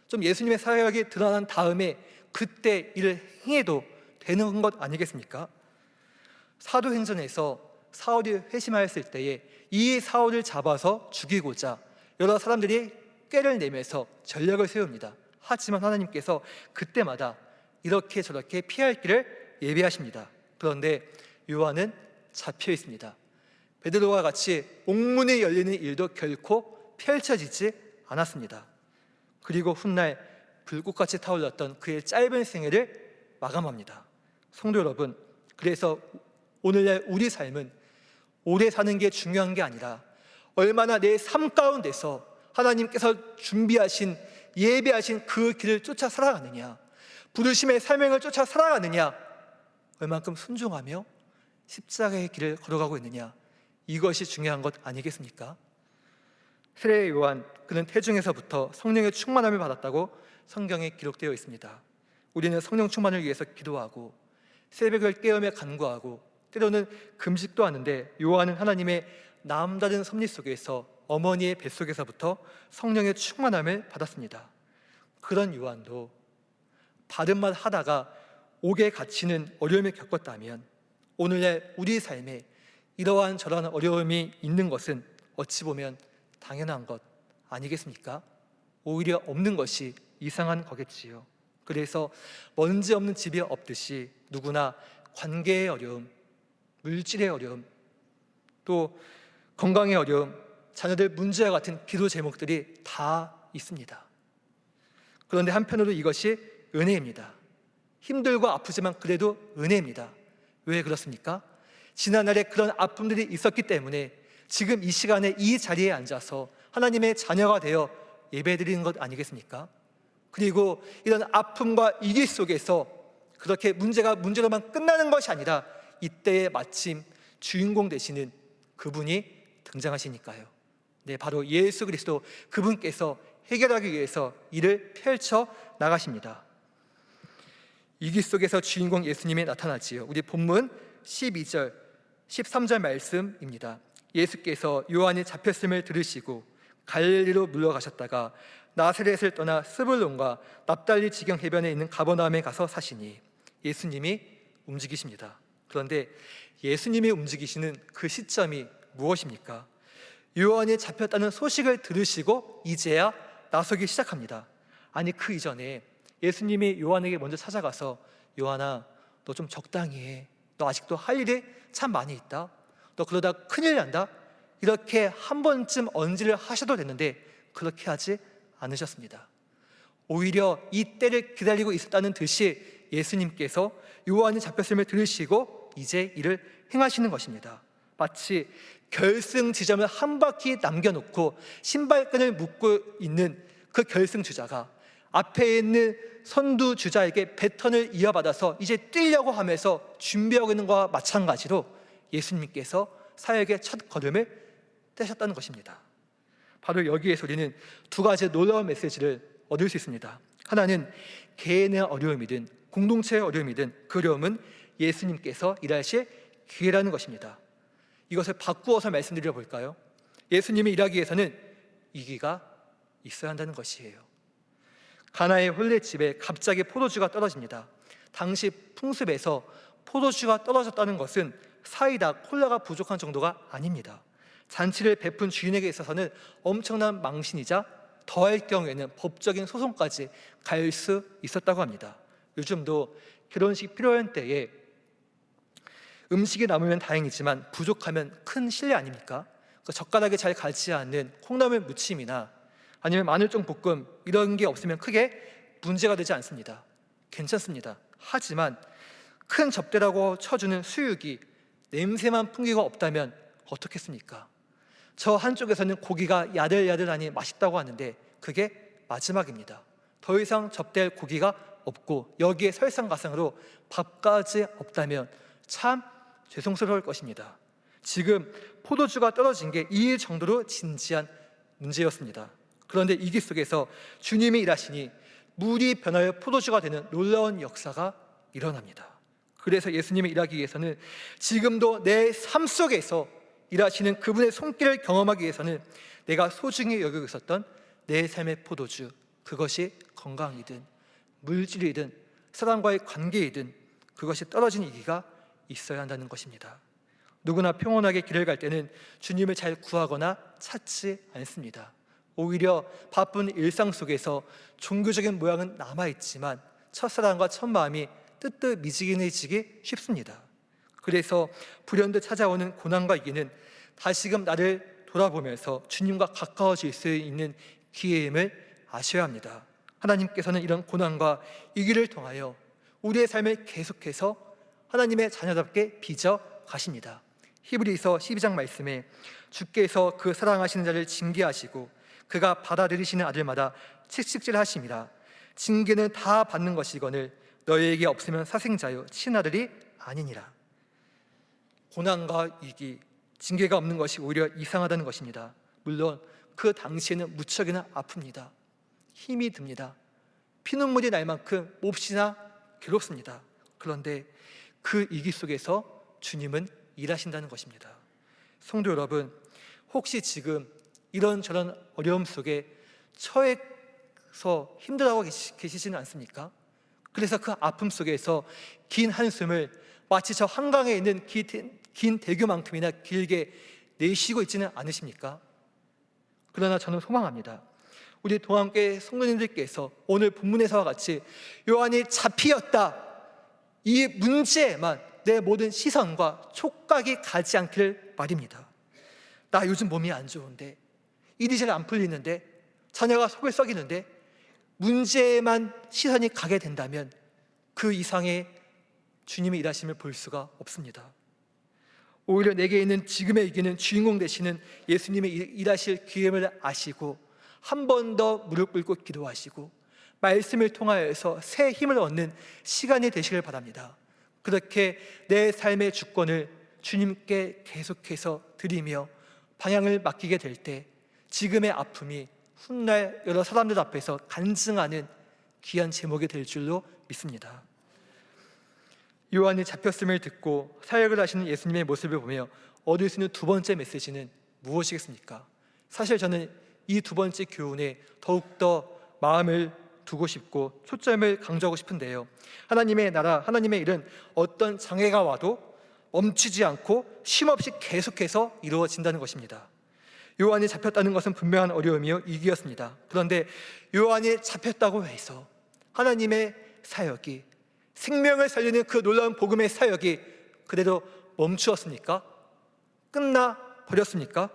D: 좀 예수님의 사역이 드러난 다음에 그때 이를 행해도 되는 것 아니겠습니까? 사도행전에서 사울이 회심하였을 때에 이 사울을 잡아서 죽이고자 여러 사람들이 꾀를 내면서 전략을 세웁니다. 하지만 하나님께서 그때마다 이렇게 저렇게 피할 길을 예비하십니다. 그런데 요한은 잡혀 있습니다. 베드로와 같이 옥문이 열리는 일도 결코 펼쳐지지 않았습니다. 그리고 훗날 불꽃같이 타올랐던 그의 짧은 생애를 마감합니다. 성도 여러분, 그래서 오늘날 우리 삶은 오래 사는 게 중요한 게 아니라 얼마나 내 삶 가운데서 하나님께서 준비하신 예배하신 그 길을 쫓아 살아가느냐, 부르심의 사명을 쫓아 살아가느냐, 얼만큼 순종하며 십자가의 길을 걸어가고 있느냐, 이것이 중요한 것 아니겠습니까? 세례 요한, 그는 태중에서부터 성령의 충만함을 받았다고 성경에 기록되어 있습니다. 우리는 성령 충만을 위해서 기도하고 새벽을 깨우며 간구하고 때로는 금식도 하는데, 요한은 하나님의 남다른 섭리 속에서 어머니의 뱃속에서부터 성령의 충만함을 받았습니다. 그런 요한도 바른 말 하다가 옥에 갇히는 어려움을 겪었다면 오늘날 우리 삶에 이러한 저러한 어려움이 있는 것은 어찌 보면 당연한 것 아니겠습니까? 오히려 없는 것이 이상한 거겠지요. 그래서 먼지 없는 집이 없듯이 누구나 관계의 어려움, 물질의 어려움, 또 건강의 어려움, 자녀들 문제와 같은 기도 제목들이 다 있습니다. 그런데 한편으로 이것이 은혜입니다. 힘들고 아프지만 그래도 은혜입니다. 왜 그렇습니까? 지난날에 그런 아픔들이 있었기 때문에 지금 이 시간에 이 자리에 앉아서 하나님의 자녀가 되어 예배드리는 것 아니겠습니까? 그리고 이런 아픔과 위기 속에서 그렇게 문제가 문제로만 끝나는 것이 아니라 이때에 마침 주인공 되시는 그분이 등장하시니까요. 네, 바로 예수 그리스도, 그분께서 해결하기 위해서 이를 펼쳐 나가십니다. 위기 속에서 주인공 예수님이 나타나지요. 우리 본문 12절, 13절 말씀입니다. 예수께서 요한이 잡혔음을 들으시고 갈릴리로 물러가셨다가 나사렛을 떠나 스불론과 납달리 지경 해변에 있는 가버나움에 가서 사시니, 예수님이 움직이십니다. 그런데 예수님이 움직이시는 그 시점이 무엇입니까? 요한이 잡혔다는 소식을 들으시고 이제야 나서기 시작합니다. 아니, 그 이전에 예수님이 요한에게 먼저 찾아가서 요한아, 너 좀 적당히 해. 너 아직도 할 일이 참 많이 있다. 너 그러다 큰일 난다. 이렇게 한 번쯤 언지를 하셔도 됐는데 그렇게 하지 않으셨습니다. 오히려 이 때를 기다리고 있었다는 듯이 예수님께서 요한이 잡혔음을 들으시고 이제 이를 행하시는 것입니다. 마치 결승 지점을 한 바퀴 남겨놓고 신발끈을 묶고 있는 그 결승주자가 앞에 있는 선두주자에게 배턴을 이어받아서 이제 뛰려고 하면서 준비하고 있는 것과 마찬가지로 예수님께서 사역의 첫 걸음을 떼셨다는 것입니다. 바로 여기에서 우리는 두 가지 놀라운 메시지를 얻을 수 있습니다. 하나는 개인의 어려움이든 공동체의 어려움이든 그 어려움은 예수님께서 일하실 기회라는 것입니다. 이것을 바꾸어서 말씀드려 볼까요? 예수님이 일하기 위해서는 위기가 있어야 한다는 것이에요. 가나의 혼례집에 갑자기 포도주가 떨어집니다. 당시 풍습에서 포도주가 떨어졌다는 것은 사이다, 콜라가 부족한 정도가 아닙니다. 잔치를 베푼 주인에게 있어서는 엄청난 망신이자 더할 경우에는 법적인 소송까지 갈 수 있었다고 합니다. 요즘도 결혼식 필요한 때에 음식이 남으면 다행이지만 부족하면 큰 실례 아닙니까? 젓가락에 잘 가지 않는 콩나물 무침이나 아니면 마늘종 볶음 이런 게 없으면 크게 문제가 되지 않습니다. 괜찮습니다. 하지만 큰 접대라고 쳐주는 수육이 냄새만 풍기고 없다면 어떻겠습니까? 저 한쪽에서는 고기가 야들야들하니 맛있다고 하는데 그게 마지막입니다. 더 이상 접대할 고기가 없고 여기에 설상가상으로 밥까지 없다면 참 죄송스러울 것입니다. 지금 포도주가 떨어진 게 이 정도로 진지한 문제였습니다. 그런데 이기 속에서 주님이 일하시니 물이 변하여 포도주가 되는 놀라운 역사가 일어납니다. 그래서 예수님이 일하기 위해서는 지금도 내 삶 속에서 일하시는 그분의 손길을 경험하기 위해서는 내가 소중히 여기고 있었던 내 삶의 포도주, 그것이 건강이든 물질이든 사람과의 관계이든 그것이 떨어진 이기가 있어야 한다는 것입니다. 누구나 평온하게 길을 갈 때는 주님을 잘 구하거나 찾지 않습니다. 오히려 바쁜 일상 속에서 종교적인 모양은 남아있지만 첫사랑과 첫마음이 뜨뜻미지근해지기 쉽습니다. 그래서 불현듯 찾아오는 고난과 위기는 다시금 나를 돌아보면서 주님과 가까워질 수 있는 기회임을 아셔야 합니다. 하나님께서는 이런 고난과 위기를 통하여 우리의 삶을 계속해서 하나님의 자녀답게 빚어 가십니다. 히브리서 12장 말씀에 주께서 그 사랑하시는 자를 징계하시고 그가 받아들이시는 아들마다 칙칙질하심이라. 징계는 다 받는 것이거늘 너희에게 없으면 사생자요 친아들이 아니니라. 고난과 위기, 징계가 없는 것이 오히려 이상하다는 것입니다. 물론 그 당시에는 무척이나 아픕니다. 힘이 듭니다. 피눈물이 날 만큼 몹시나 괴롭습니다. 그런데 그 위기 속에서 주님은 일하신다는 것입니다. 성도 여러분, 혹시 지금 이런저런 어려움 속에 처해서 힘들어하고 계시지는 않습니까? 그래서 그 아픔 속에서 긴 한숨을 마치 저 한강에 있는 긴 대교만큼이나 길게 내쉬고 있지는 않으십니까? 그러나 저는 소망합니다. 우리 동안교회 성도님들께서 오늘 본문에서와 같이 요한이 잡히었다, 이 문제에만 내 모든 시선과 촉각이 가지 않기를 말입니다. 나 요즘 몸이 안 좋은데, 일이 잘 안 풀리는데, 자녀가 속을 썩이는데, 문제에만 시선이 가게 된다면 그 이상의 주님의 일하심을 볼 수가 없습니다. 오히려 내게 있는 지금의 위기는 주인공 되시는 예수님의 일하실 기회임을 아시고 한 번 더 무릎 꿇고 기도하시고 말씀을 통하여서 새 힘을 얻는 시간이 되시길 바랍니다. 그렇게 내 삶의 주권을 주님께 계속해서 드리며 방향을 맡기게 될 때 지금의 아픔이 훗날 여러 사람들 앞에서 간증하는 귀한 제목이 될 줄로 믿습니다. 요한이 잡혔음을 듣고 사역을 하시는 예수님의 모습을 보며 얻을 수 있는 두 번째 메시지는 무엇이겠습니까? 사실 저는 이 두 번째 교훈에 더욱더 마음을 두고 싶고 초점을 강조하고 싶은데요, 하나님의 나라, 하나님의 일은 어떤 장애가 와도 멈추지 않고 쉼없이 계속해서 이루어진다는 것입니다. 요한이 잡혔다는 것은 분명한 어려움이요 위기였습니다. 그런데 요한이 잡혔다고 해서 하나님의 사역이, 생명을 살리는 그 놀라운 복음의 사역이 그대로 멈추었습니까? 끝나버렸습니까?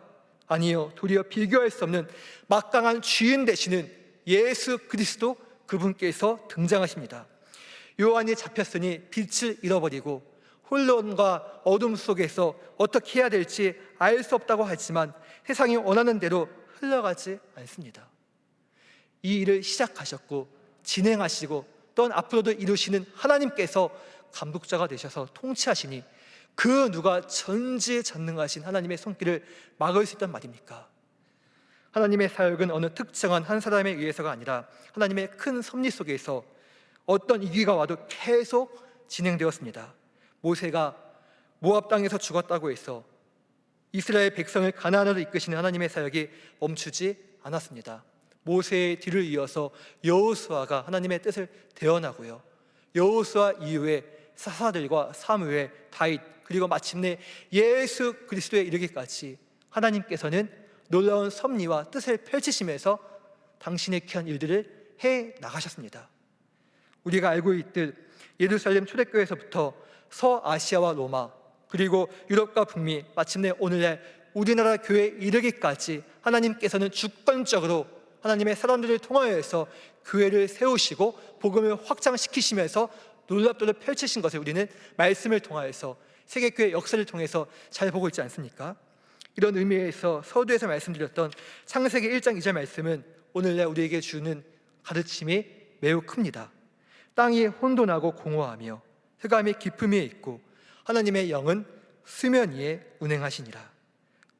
D: 아니요, 도리어 비교할 수 없는 막강한 주인 되시는 예수 그리스도, 그분께서 등장하십니다. 요한이 잡혔으니 빛을 잃어버리고 혼돈과 어둠 속에서 어떻게 해야 될지 알 수 없다고 하지만 세상이 원하는 대로 흘러가지 않습니다. 이 일을 시작하셨고 진행하시고 또한 앞으로도 이루시는 하나님께서 감독자가 되셔서 통치하시니 그 누가 전지전능하신 하나님의 손길을 막을 수 있단 말입니까? 하나님의 사역은 어느 특정한 한 사람에 의해서가 아니라 하나님의 큰 섭리 속에서 어떤 위기가 와도 계속 진행되었습니다. 모세가 모압 땅에서 죽었다고 해서 이스라엘 백성을 가나안으로 이끄시는 하나님의 사역이 멈추지 않았습니다. 모세의 뒤를 이어서 여호수아가 하나님의 뜻을 대언하고요, 여호수아 이후에 사사들과 사무엘, 다윗, 그리고 마침내 예수 그리스도에 이르기까지 하나님께서는 놀라운 섭리와 뜻을 펼치시면서 당신의 귀한 일들을 해 나가셨습니다. 우리가 알고 있듯 예루살렘 초대교회에서부터 서아시아와 로마, 그리고 유럽과 북미, 마침내 오늘날 우리나라 교회에 이르기까지 하나님께서는 주권적으로 하나님의 사람들을 통하여서 교회를 세우시고 복음을 확장시키시면서 놀랍도록 펼치신 것을 우리는 말씀을 통하여서 세계교회 역사를 통해서 잘 보고 있지 않습니까? 이런 의미에서 서두에서 말씀드렸던 창세기 1장 2절 말씀은 오늘날 우리에게 주는 가르침이 매우 큽니다. 땅이 혼돈하고 공허하며 흑암이 깊음 위에 있고 하나님의 영은 수면 위에 운행하시니라.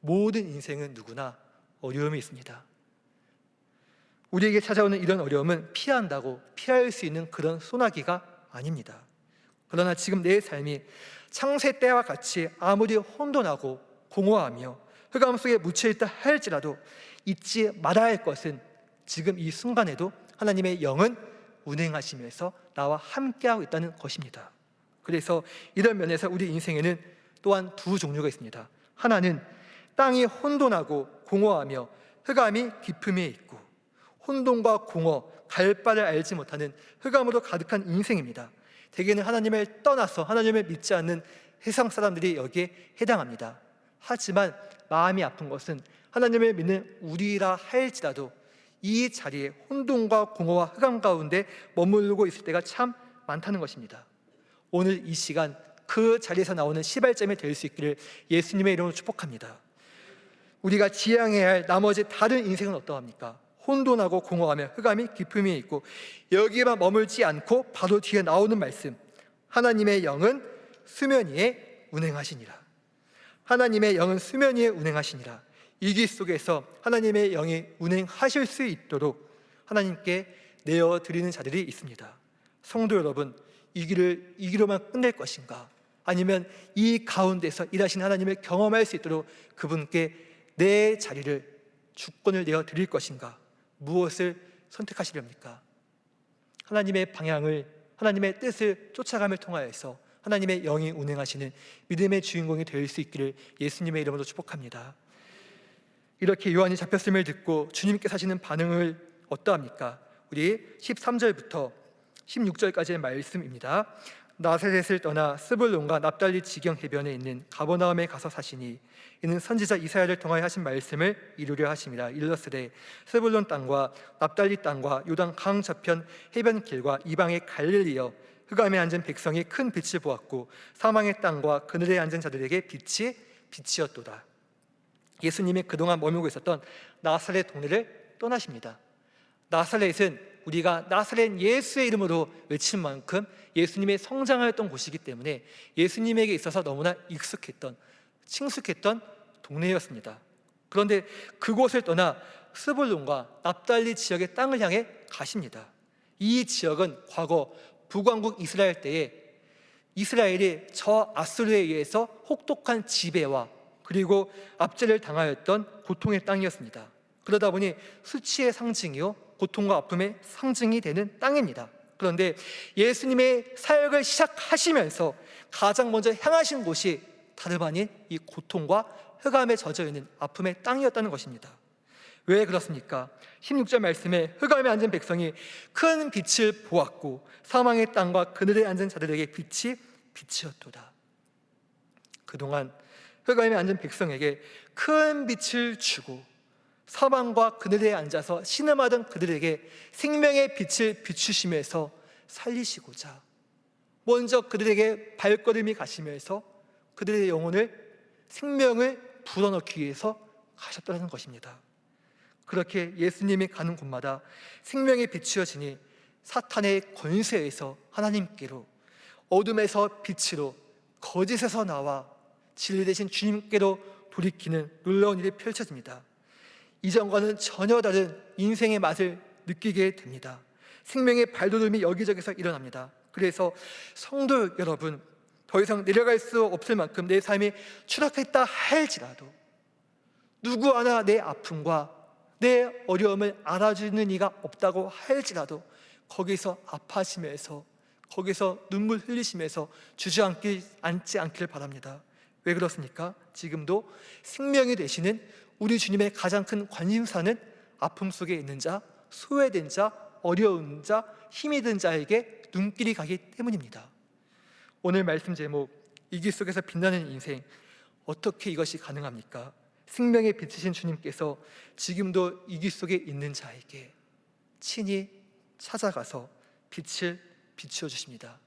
D: 모든 인생은 누구나 어려움이 있습니다. 우리에게 찾아오는 이런 어려움은 피한다고 피할 수 있는 그런 소나기가 아닙니다. 그러나 지금 내 삶이 창세 때와 같이 아무리 혼돈하고 공허하며 흑암 속에 묻혀있다 할지라도 잊지 말아야 할 것은 지금 이 순간에도 하나님의 영은 운행하시면서 나와 함께하고 있다는 것입니다. 그래서 이런 면에서 우리 인생에는 또한 두 종류가 있습니다. 하나는 땅이 혼돈하고 공허하며 흑암이 깊음에 있고 혼돈과 공허, 갈 바를 알지 못하는 흑암으로 가득한 인생입니다. 대개는 하나님을 떠나서 하나님을 믿지 않는 세상 사람들이 여기에 해당합니다. 하지만 마음이 아픈 것은 하나님을 믿는 우리라 할지라도 이 자리에 혼돈과 공허와 흑암 가운데 머무르고 있을 때가 참 많다는 것입니다. 오늘 이 시간 그 자리에서 나오는 시발점이 될 수 있기를 예수님의 이름으로 축복합니다. 우리가 지향해야 할 나머지 다른 인생은 어떠합니까? 혼돈하고 공허하며 흑암이 깊음이 있고 여기에만 머물지 않고 바로 뒤에 나오는 말씀, 하나님의 영은 수면 위에 운행하시니라. 하나님의 영은 수면 위에 운행하시니라. 이 길 속에서 하나님의 영이 운행하실 수 있도록 하나님께 내어드리는 자들이 있습니다. 성도 여러분, 이 길을 이 길로만 끝낼 것인가? 아니면 이 가운데서 일하시는 하나님을 경험할 수 있도록 그분께 내 자리를, 주권을 내어드릴 것인가? 무엇을 선택하시렵니까? 하나님의 방향을, 하나님의 뜻을 쫓아감을 통하여서 하나님의 영이 운행하시는 믿음의 주인공이 될 수 있기를 예수님의 이름으로 축복합니다. 이렇게 요한이 잡혔음을 듣고 주님께서 하시는 반응을 어떠합니까? 우리 13절부터 16절까지의 말씀입니다. 나사렛을 떠나 스불론과 납달리 지경 해변에 있는 가버나움에 가서 사시니 이는 선지자 이사야를 통하여 하신 말씀을 이루려 하심이라. 일러스되 스불론 땅과 납달리 땅과 요단 강 저편 해변길과 이방의 갈릴리여, 흑암에 앉은 백성이 큰 빛을 보았고 사망의 땅과 그늘에 앉은 자들에게 빛이 빛이었도다. 예수님이 그동안 머물고 있었던 나사렛 동네를 떠나십니다. 나사렛은 우리가 나사렛 예수의 이름으로 외칠 만큼 예수님의 성장하였던 곳이기 때문에 예수님에게 있어서 너무나 익숙했던, 친숙했던 동네였습니다. 그런데 그곳을 떠나 스불론과 납달리 지역의 땅을 향해 가십니다. 이 지역은 과거 북왕국 이스라엘 때에 이스라엘이 저 아수르에 의해서 혹독한 지배와 그리고 압제를 당하였던 고통의 땅이었습니다. 그러다 보니 수치의 상징이요 고통과 아픔의 상징이 되는 땅입니다. 그런데 예수님의 사역을 시작하시면서 가장 먼저 향하신 곳이 다름 아닌 이 고통과 흑암에 젖어 있는 아픔의 땅이었다는 것입니다. 왜 그렇습니까? 16절 말씀에 흑암에 앉은 백성이 큰 빛을 보았고 사망의 땅과 그늘에 앉은 자들에게 빛이 빛이었도다. 그동안 흑암에 앉은 백성에게 큰 빛을 주고 사망과 그늘에 앉아서 신음하던 그들에게 생명의 빛을 비추시면서 살리시고자 먼저 그들에게 발걸음이 가시면서 그들의 영혼을, 생명을 불어넣기 위해서 가셨다는 것입니다. 그렇게 예수님이 가는 곳마다 생명이 비추어지니 사탄의 권세에서 하나님께로, 어둠에서 빛으로, 거짓에서 나와 진리 되신 주님께로 돌이키는 놀라운 일이 펼쳐집니다. 이전과는 전혀 다른 인생의 맛을 느끼게 됩니다. 생명의 발돋움이 여기저기서 일어납니다. 그래서 성도 여러분, 더 이상 내려갈 수 없을 만큼 내 삶이 추락했다 할지라도 누구 하나 내 아픔과 내 어려움을 알아주는 이가 없다고 할지라도 거기서 아파하시면서, 거기서 눈물 흘리시면서 주저앉지 않기를 바랍니다. 왜 그렇습니까? 지금도 생명이 되시는 우리 주님의 가장 큰 관심사는 아픔 속에 있는 자, 소외된 자, 어려운 자, 힘이 든 자에게 눈길이 가기 때문입니다. 오늘 말씀 제목, 이기 속에서 빛나는 인생, 어떻게 이것이 가능합니까? 생명의 빛이신 주님께서 지금도 이기 속에 있는 자에게 친히 찾아가서 빛을 비추어 주십니다.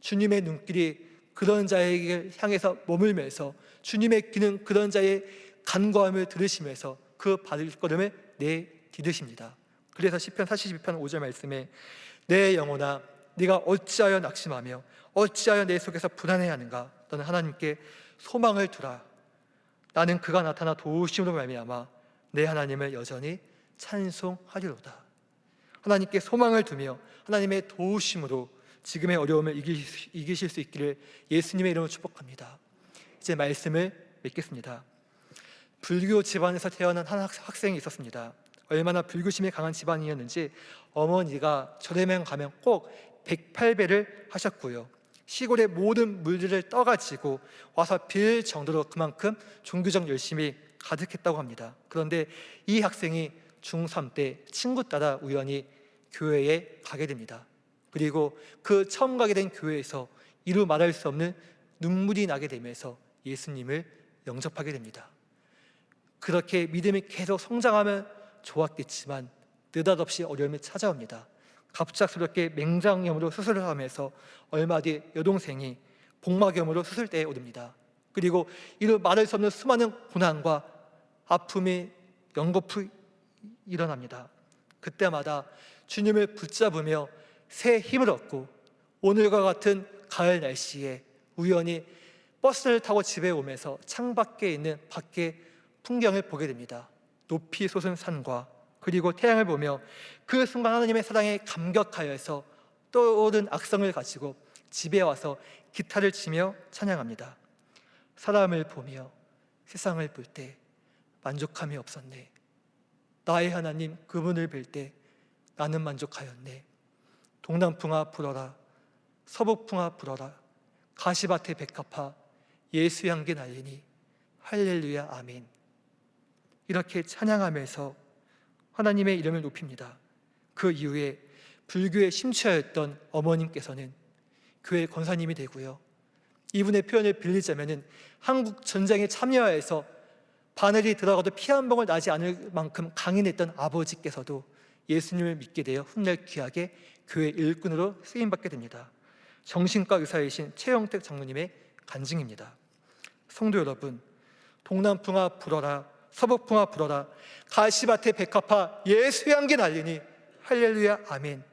D: 주님의 눈길이 그런 자에게 향해서 머물면서 주님의 귀는 그런 자의 간구함을 들으시면서 그 발걸음을 내디디십니다. 그래서 시편 42편 5절 말씀에 내 영혼아 네가 어찌하여 낙심하며 어찌하여 내 속에서 불안해하는가? 너는 하나님께 소망을 두라. 나는 그가 나타나 도우심으로 말미암아 내 하나님을 여전히 찬송하리로다. 하나님께 소망을 두며 하나님의 도우심으로 지금의 어려움을 이기실 수 있기를 예수님의 이름으로 축복합니다. 이제 말씀을 맺겠습니다. 불교 집안에서 태어난 한 학생이 있었습니다. 얼마나 불교심이 강한 집안이었는지 어머니가 절에만 가면 꼭 108배를 하셨고요, 시골의 모든 물들을 떠가지고 와서 빌 정도로 그만큼 종교적 열심이 가득했다고 합니다. 그런데 이 학생이 중3 때 친구 따라 우연히 교회에 가게 됩니다. 그리고 그 처음 가게 된 교회에서 이루 말할 수 없는 눈물이 나게 되면서 예수님을 영접하게 됩니다. 그렇게 믿음이 계속 성장하면 좋았겠지만 느닷없이 어려움이 찾아옵니다. 갑작스럽게 맹장염으로 수술을 하면서 얼마 뒤 여동생이 복막염으로 수술대에 오릅니다. 그리고 이루 말할 수 없는 수많은 고난과 아픔이 연거푸 일어납니다. 그때마다 주님을 붙잡으며 새 힘을 얻고 오늘과 같은 가을 날씨에 우연히 버스를 타고 집에 오면서 창밖에 있는 밖의 풍경을 보게 됩니다. 높이 솟은 산과 그리고 태양을 보며 그 순간 하나님의 사랑에 감격하여서 떠오른 악성을 가지고 집에 와서 기타를 치며 찬양합니다. 사람을 보며 세상을 볼 때 만족함이 없었네. 나의 하나님 그분을 뵐 때 나는 만족하였네. 동남풍아 불어라, 서북풍아 불어라, 가시밭에 백합화 예수 향기 날리니 할렐루야 아멘. 이렇게 찬양하면서 하나님의 이름을 높입니다. 그 이후에 불교에 심취하였던 어머님께서는 교회 권사님이 되고요, 이분의 표현을 빌리자면 한국 전쟁에 참여해서 바늘이 들어가도 피 한 방울 나지 않을 만큼 강인했던 아버지께서도 예수님을 믿게 되어 훗날 귀하게 교회 일꾼으로 쓰임받게 됩니다. 정신과 의사이신 최영택 장로님의 간증입니다. 성도 여러분, 동남풍아 불어라, 서북풍아 불어라, 가시밭에 백합화 예수 향기 날리니 할렐루야 아멘.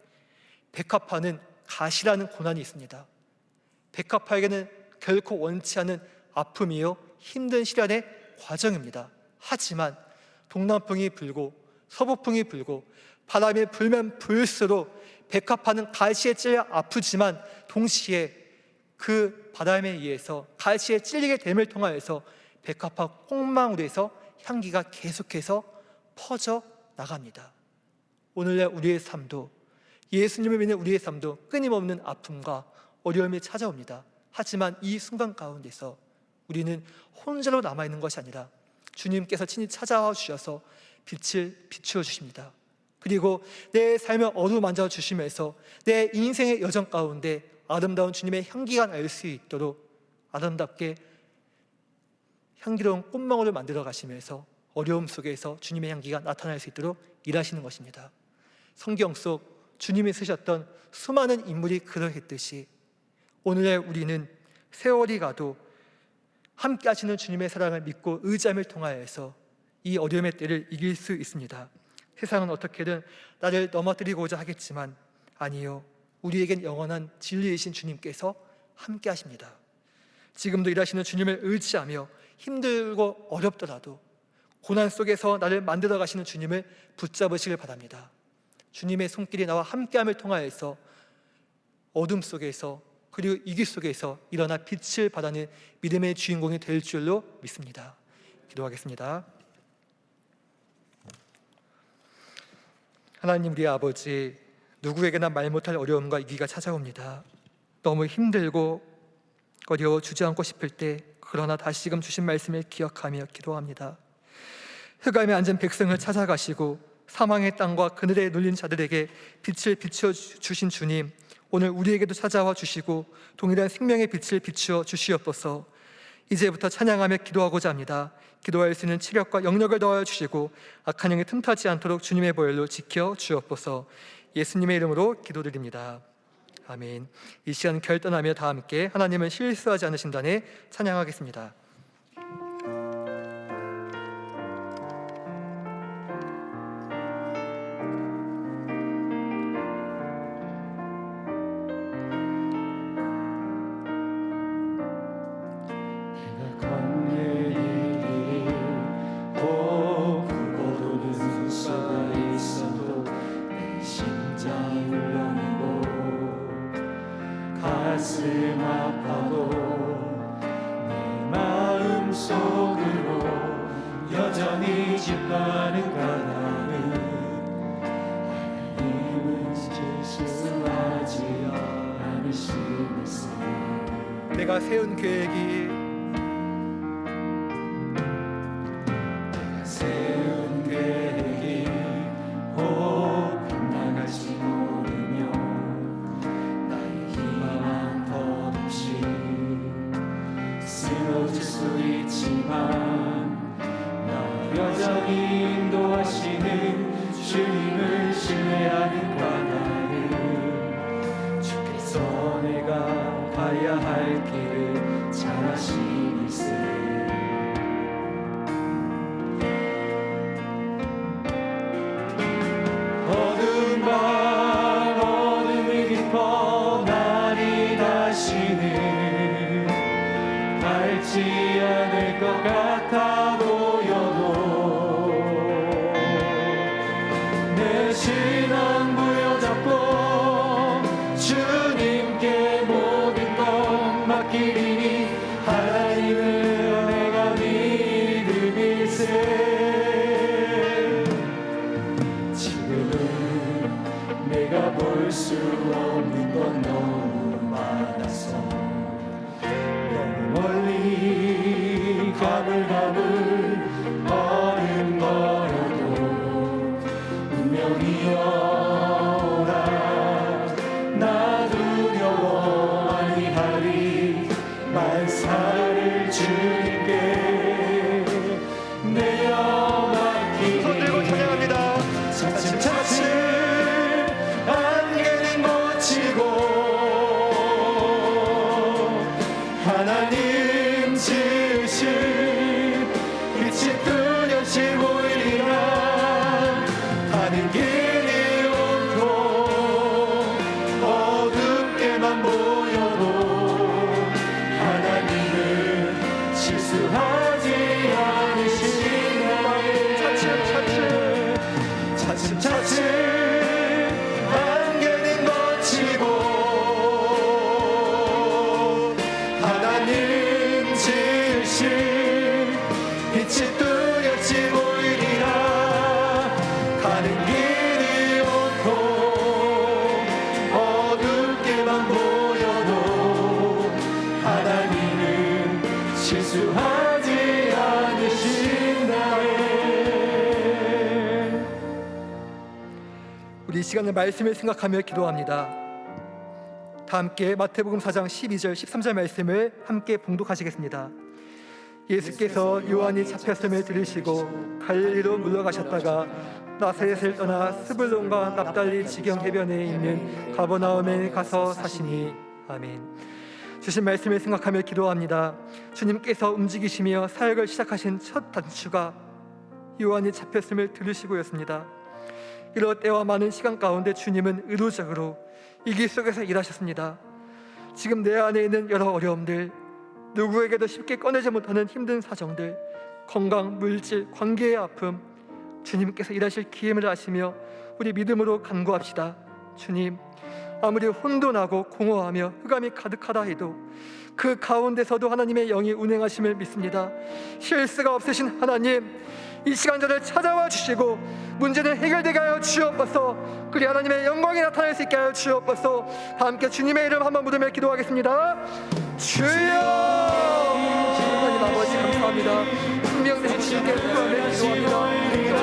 D: 백합화는 가시라는 고난이 있습니다. 백합화에게는 결코 원치 않은 아픔이요 힘든 시련의 과정입니다. 하지만 동남풍이 불고 서북풍이 불고 바람이 불면 불수록 백합화는 가시에 찔려 아프지만 동시에 그 바람에 의해서 가시에 찔리게 됨을 통하여서 백합화 콩망울에서 향기가 계속해서 퍼져 나갑니다. 오늘날 우리의 삶도, 예수님을 믿는 우리의 삶도 끊임없는 아픔과 어려움이 찾아옵니다. 하지만 이 순간 가운데서 우리는 혼자로 남아있는 것이 아니라 주님께서 친히 찾아와 주셔서 빛을 비추어 주십니다. 그리고 내 삶을 어루만져 주시면서 내 인생의 여정 가운데 아름다운 주님의 향기가 날 수 있도록 아름답게 향기로운 꽃망울을 만들어 가시면서 어려움 속에서 주님의 향기가 나타날 수 있도록 일하시는 것입니다. 성경 속 주님이 쓰셨던 수많은 인물이 그러했듯이 오늘날 우리는 세월이 가도 함께 하시는 주님의 사랑을 믿고 의지함을 통하여서 이 어려움의 때를 이길 수 있습니다. 세상은 어떻게든 나를 넘어뜨리고자 하겠지만 아니요, 우리에겐 영원한 진리이신 주님께서 함께 하십니다. 지금도 일하시는 주님을 의지하며 힘들고 어렵더라도 고난 속에서 나를 만들어 가시는 주님을 붙잡으시길 바랍니다. 주님의 손길이 나와 함께함을 통하여서 어둠 속에서 그리고 이기 속에서 일어나 빛을 발하는 믿음의 주인공이 될 줄로 믿습니다. 기도하겠습니다. 하나님 우리 아버지, 누구에게나 말 못할 어려움과 위기가 찾아옵니다. 너무 힘들고 어려워 주저앉고 싶을 때 그러나 다시금 주신 말씀을 기억하며 기도합니다. 흑암에 앉은 백성을 찾아가시고 사망의 땅과 그늘에 눌린 자들에게 빛을 비추어 주신 주님, 오늘 우리에게도 찾아와 주시고 동일한 생명의 빛을 비추어 주시옵소서. 이제부터 찬양하며 기도하고자 합니다. 기도할 수 있는 체력과 영력을 더하여 주시고 악한 영에 틈타지 않도록 주님의 보혈로 지켜 주옵소서. 예수님의 이름으로 기도드립니다. 아멘. 이 시간 결단하며 다 함께 하나님은 실수하지 않으신다네 찬양하겠습니다.
A: 가슴 아파도 내 마음 속으로 여전히 짓밟는가 나는 하나님은 실수하지 않으시면서
D: 내가 세운 계획이
A: 혹 빗나갈지 모르며 나의 희망 덧없이 쓰러질 수 있지만 나 여전히 인도하시는 주님을 신뢰하는가 나는 주께서 내가 가야 할 길을 잘 아시니세. 어둠이 깊어 날이 다시는 밝지 않을 것 같아 보여도 내 신앙 부여잡고 주님께 모든 것 맡기리니 하나님을 내가 믿음일세. 내가 볼 수 없는 건 너무 많아서 너무 멀리 가물가물 걸음걸어도 운명이 오라 나 두려워 아니하리 만사를 주님께 내어 맡기리.
D: 손 들고 찬양합니다.
A: 차츰차츰 하나님 지으신 빛이 뚜렷이 보이리라. 가는 길이 온통 어둡게만 보여도 하나님은 실수하지 않으시나니 차츰차츰 안개는 거치고 하나님 지으신 빛이 뚜렷이 보이리라. 가는 길이 온통 어둡게만 보여도 하나님은 실수하지 않으신다네.
D: 우리 이 시간에 말씀을 생각하며 기도합니다. 다 함께 마태복음 4장 12절 13절 말씀을 함께 봉독하시겠습니다. 예수께서 요한이 잡혔음을 들으시고 갈릴리로 물러가셨다가 나사렛을 떠나 스불론과 납달리 지경 해변에 있는 가버나움에 가서 사시니. 아멘. 주신 말씀을 생각하며 기도합니다. 주님께서 움직이시며 사역을 시작하신 첫 단추가 요한이 잡혔음을 들으시고였습니다. 이럴 때와 많은 시간 가운데 주님은 의도적으로 이 길 속에서 일하셨습니다. 지금 내 안에 있는 여러 어려움들, 누구에게도 쉽게 꺼내지 못하는 힘든 사정들, 건강, 물질, 관계의 아픔, 주님께서 일하실 기회를 아시며 우리 믿음으로 간구합시다. 주님, 아무리 혼돈하고 공허하며 흑암이 가득하다 해도 그 가운데서도 하나님의 영이 운행하심을 믿습니다. 실수가 없으신 하나님, 이 시간 저를 찾아와 주시고 문제는 해결되게 하여 주옵소서. 그리 하나님의 영광이 나타날 수 있게 하여 주옵소서. 다 함께 주님의 이름 한번 부르며 기도하겠습니다. 주여, 하나님 아버지 감사합니다. 분명 되신 주님께 구하며 기도합니다.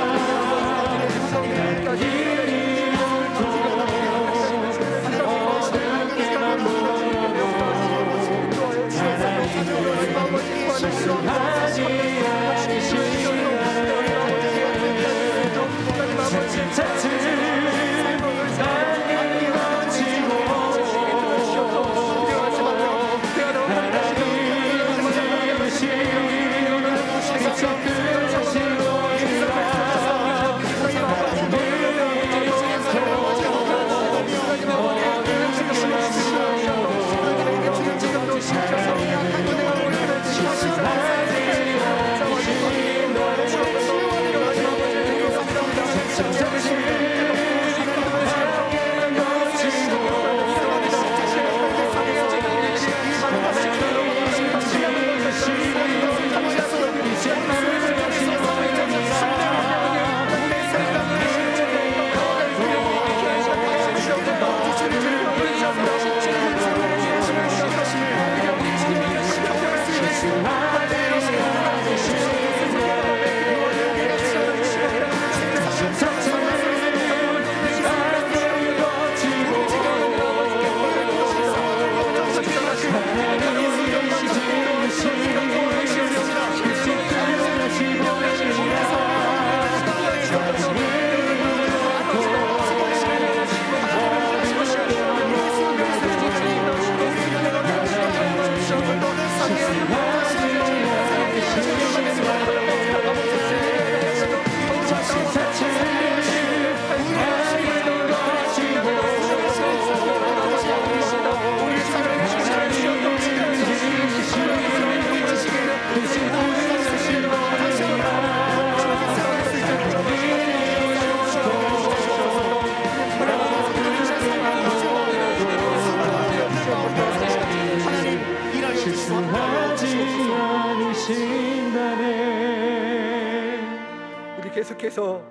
D: 계속해서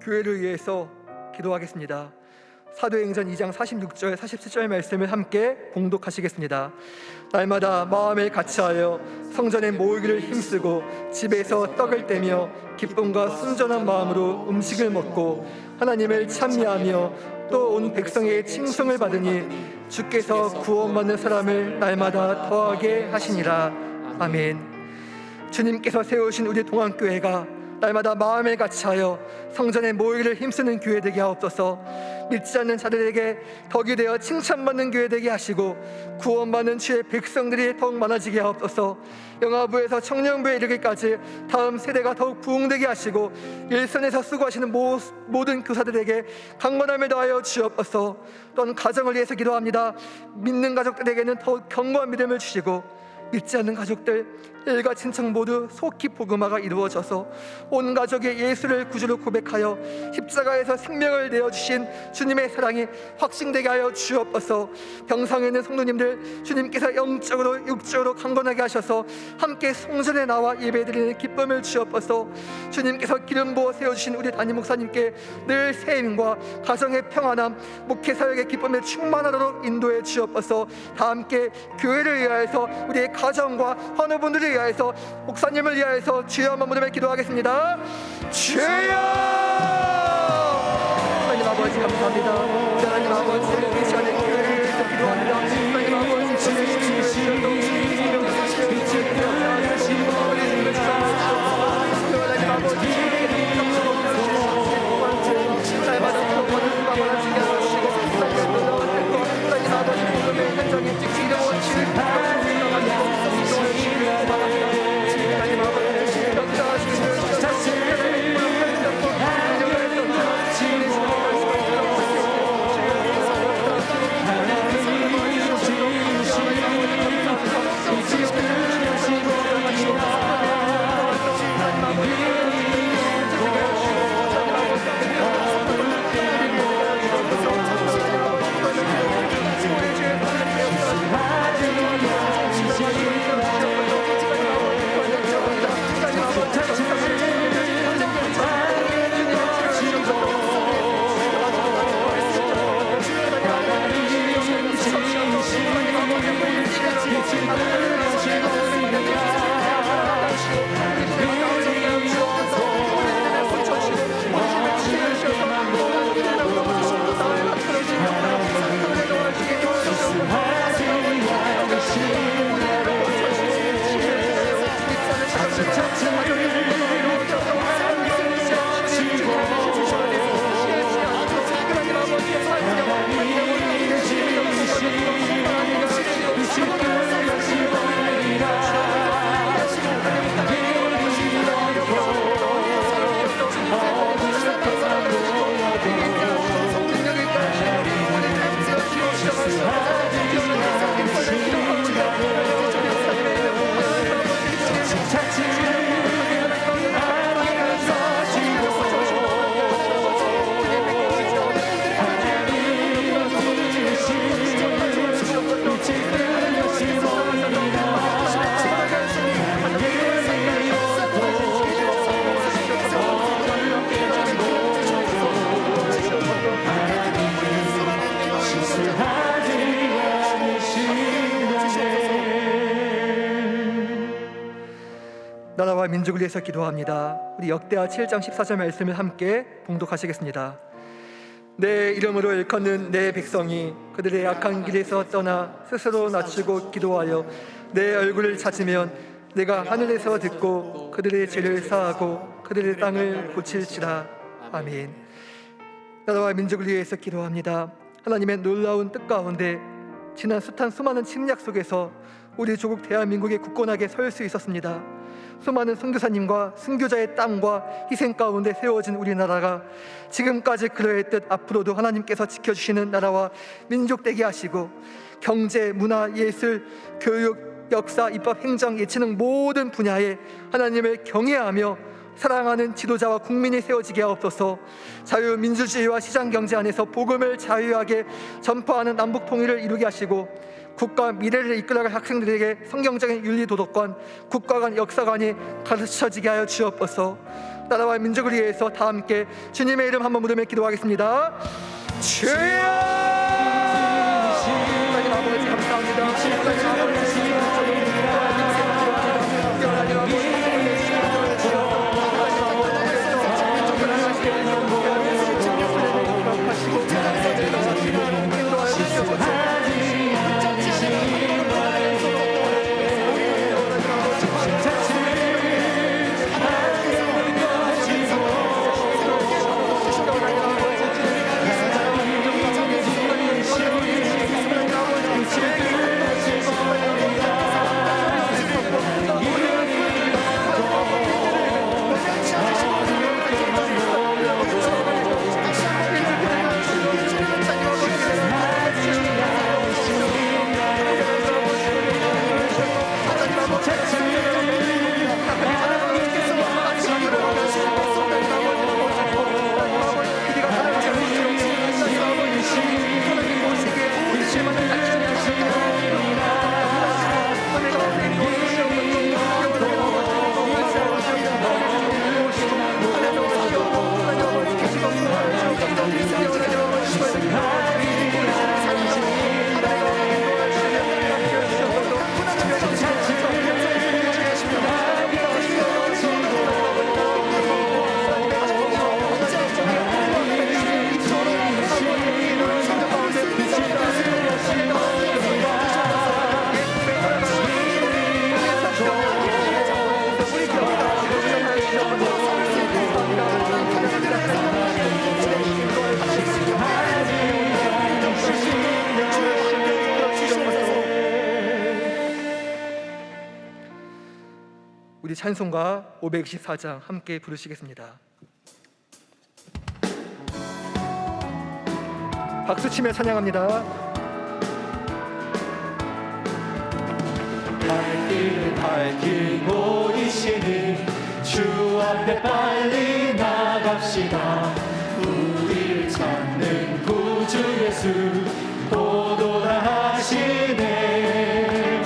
D: 교회를 위해서 기도하겠습니다. 사도행전 2장 46절 47절 말씀을 함께 봉독하시겠습니다. 날마다 마음을 같이하여 성전에 모이기를 힘쓰고 집에서 떡을 떼며 기쁨과 순전한 마음으로 음식을 먹고 하나님을 찬미하며 또 온 백성의 칭송을 받으니 주께서 구원받는 사람을 날마다 더하게 하시니라. 아멘. 주님께서 세우신 우리 동안교회가 날마다 마음을 같이하여 성전에 모이기를 힘쓰는 교회 되게 하옵소서. 믿지 않는 자들에게 덕이 되어 칭찬받는 교회 되게 하시고 구원받는 주의 백성들이 더욱 많아지게 하옵소서. 영아부에서 청년부에 이르기까지 다음 세대가 더욱 부흥되게 하시고 일선에서 수고하시는 모든 교사들에게 강건함을 더하여 주옵소서. 또한 가정을 위해서 기도합니다. 믿는 가족들에게는 더욱 견고한 믿음을 주시고 믿지 않는 가족들 일가 친척 모두 속히 복음화가 이루어져서 온 가족의 예수를 구주로 고백하여 십자가에서 생명을 내어주신 주님의 사랑이 확증되게 하여 주옵소서. 병상에 있는 성도님들 주님께서 영적으로 육적으로 강건하게 하셔서 함께 성전에 나와 예배드리는 기쁨을 주옵소서. 주님께서 기름 부어 세워주신 우리 담임 목사님께 늘 새 힘과 가정의 평안함 목회 사역의 기쁨에 충만하도록 인도해 주옵소서. 다 함께 교회를 위하여서 우리의 가정과 환우분들을 위하여서 목사님을 위하여서 주여 한번 무릎에 기도하겠습니다. 주여! 하나님 아버지 감사합니다. 하나님 아버지 이 시간에 교회를 위해서 기도합니다. 하나님 아버지 나라와 민족을 위해서 기도합니다. 우리 역대하 7장 14절 말씀을 함께 봉독하시겠습니다. 내 이름으로 일컫는 내 백성이 그들의 악한 길에서 떠나 스스로 낮추고 기도하여 내 얼굴을 찾으면 내가 하늘에서 듣고 그들의 죄를 사하고 그들의 땅을 고칠지라. 아멘. 나라와 민족을 위해서 기도합니다. 하나님의 놀라운 뜻 가운데 지난 숱한 수많은 침략 속에서 우리 조국 대한민국이 굳건하게 설 수 있었습니다. 수많은 선교사님과 순교자의 땀과 희생 가운데 세워진 우리나라가 지금까지 그러했듯 앞으로도 하나님께서 지켜주시는 나라와 민족 되게 하시고 경제, 문화, 예술, 교육, 역사, 입법, 행정, 예체능 모든 분야에 하나님을 경외하며 사랑하는 지도자와 국민이 세워지게 하옵소서. 자유민주주의와 시장경제 안에서 복음을 자유하게 전파하는 남북통일을 이루게 하시고 국가 미래를 이끌어갈 학생들에게 성경적인 윤리도덕관, 국가 간 역사관이 가르쳐지게 하여 주옵소서. 나라와 민족을 위해서 다 함께 주님의 이름 한번 부르며 기도하겠습니다. 주여! 하나님 아버지 감사합니다. 하나님 아버지 우리 찬송가 524장 함께 부르시겠습니다. 박수치며 찬양합니다.
A: 발길을 밝히고 이시니 주 앞에 빨리 나갑시다. 우리를 찾는 구주 예수 보도다 하시네.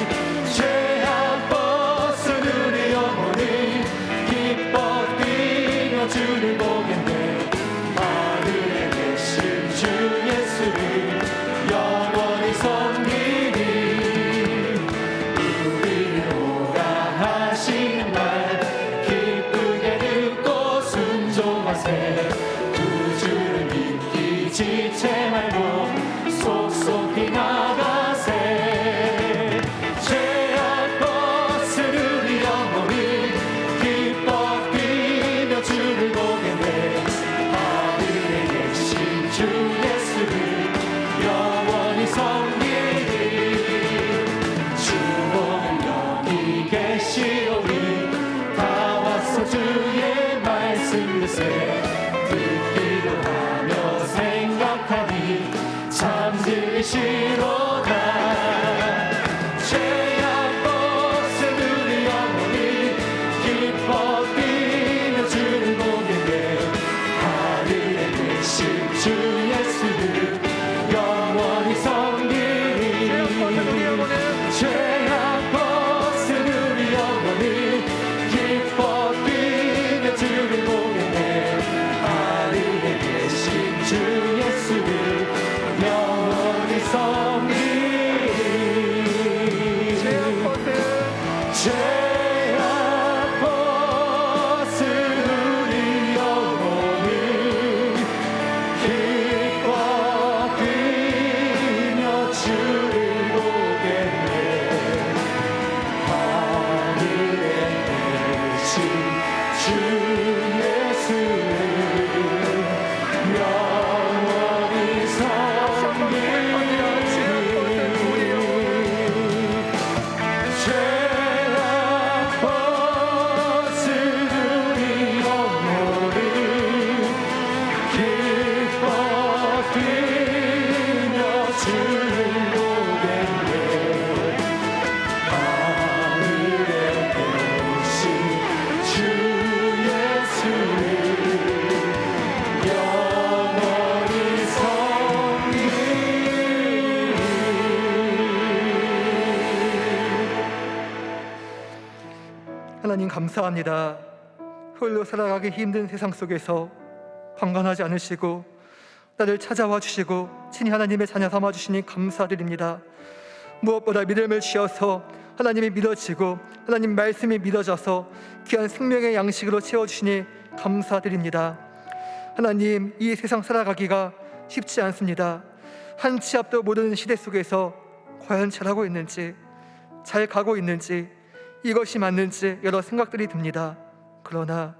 A: 죄악 벗은 우리 영혼을 기뻐 뛰며 주를 보겠네. 하늘에 계신 주 예수를 영원히 섬기니 우리를 오라 하신 말 기쁘게 듣고 순종하세. 구주를 믿기 지체 말고
D: 하나님 감사합니다. 홀로 살아가기 힘든 세상 속에서 방관하지 않으시고 나를 찾아와 주시고 친히 하나님의 자녀 삼아 주시니 감사드립니다. 무엇보다 믿음을 지어서 하나님이 믿어지고 하나님 말씀이 믿어져서 귀한 생명의 양식으로 채워주시니 감사드립니다. 하나님, 이 세상 살아가기가 쉽지 않습니다. 한 치 앞도 모르는 시대 속에서 과연 잘하고 있는지, 잘 가고 있는지, 이것이 맞는지 여러 생각들이 듭니다. 그러나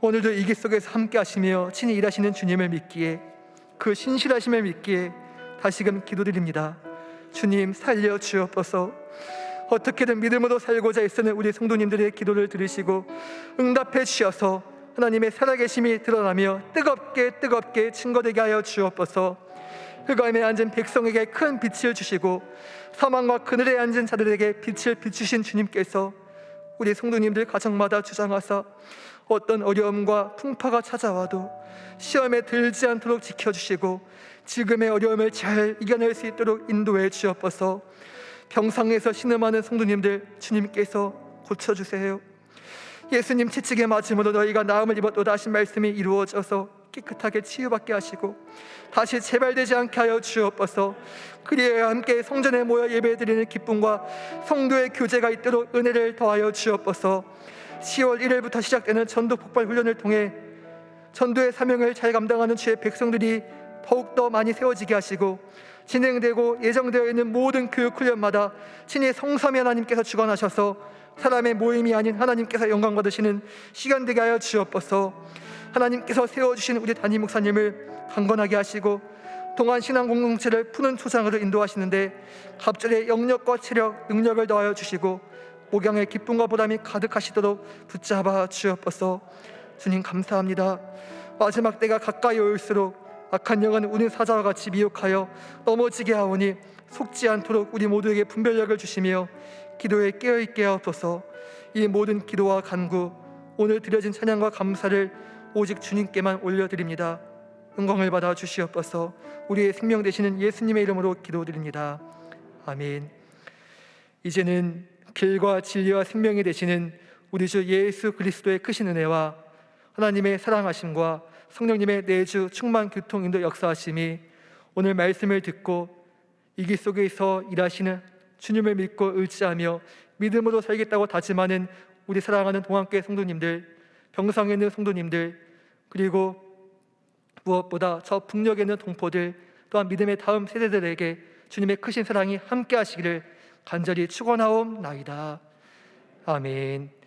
D: 오늘도 이 길 속에서 함께 하시며 친히 일하시는 주님을 믿기에, 그 신실하심을 믿기에 다시금 기도드립니다. 주님, 살려 주옵소서. 어떻게든 믿음으로 살고자 애쓰는 우리 성도님들의 기도를 들으시고 응답해 주셔서 하나님의 살아계심이 드러나며 뜨겁게 증거되게 하여 주옵소서. 흑암에 앉은 백성에게 큰 빛을 주시고 사망과 그늘에 앉은 자들에게 빛을 비추신 주님께서 우리 성도님들 가정마다 주장하사 어떤 어려움과 풍파가 찾아와도 시험에 들지 않도록 지켜주시고 지금의 어려움을 잘 이겨낼 수 있도록 인도해 주옵소서. 병상에서 신음하는 성도님들 주님께서 고쳐주세요. 예수님 채찍에 맞음으로 너희가 나음을 입었도다 하신 말씀이 이루어져서 깨끗하게 치유받게 하시고 다시 재발되지 않게 하여 주옵소서. 그리하여 함께 성전에 모여 예배드리는 기쁨과 성도의 교제가 있도록 은혜를 더하여 주옵소서. 10월 1일부터 시작되는 전도 폭발 훈련을 통해 전도의 사명을 잘 감당하는 주의 백성들이 더욱더 많이 세워지게 하시고 진행되고 예정되어 있는 모든 교육 훈련마다 친히 성삼위 하나님께서 주관하셔서 사람의 모임이 아닌 하나님께서 영광 받으시는 시간 되게 하여 주옵소서. 하나님께서 세워주신 우리 담임 목사님을 강건하게 하시고 동안 신앙 공동체를 푸는 초장으로 인도하시는데 갑절의 영역과 체력, 능력을 더하여 주시고 목양의 기쁨과 보람이 가득하시도록 붙잡아 주옵소서. 주님 감사합니다. 마지막 때가 가까이 올수록 악한 영은 우는 사자와 같이 미혹하여 넘어지게 하오니 속지 않도록 우리 모두에게 분별력을 주시며 기도에 깨어있게 하옵소서. 이 모든 기도와 간구, 오늘 드려진 찬양과 감사를 오직 주님께만 올려드립니다. 영광을 받아 주시옵소서. 우리의 생명 되시는 예수님의 이름으로 기도드립니다. 아멘. 이제는 길과 진리와 생명이 되시는 우리 주 예수 그리스도의 크신 은혜와 하나님의 사랑하심과 성령님의 내주 충만 교통 인도 역사하심이 오늘 말씀을 듣고 이 길 속에서 일하시는 주님을 믿고 의지하며 믿음으로 살겠다고 다짐하는 우리 사랑하는 동안교회 성도님들, 병상에 있는 성도님들, 그리고 무엇보다 저 북녘에 있는 동포들, 또한 믿음의 다음 세대들에게 주님의 크신 사랑이 함께 하시기를 간절히 축원하옵나이다. 아멘.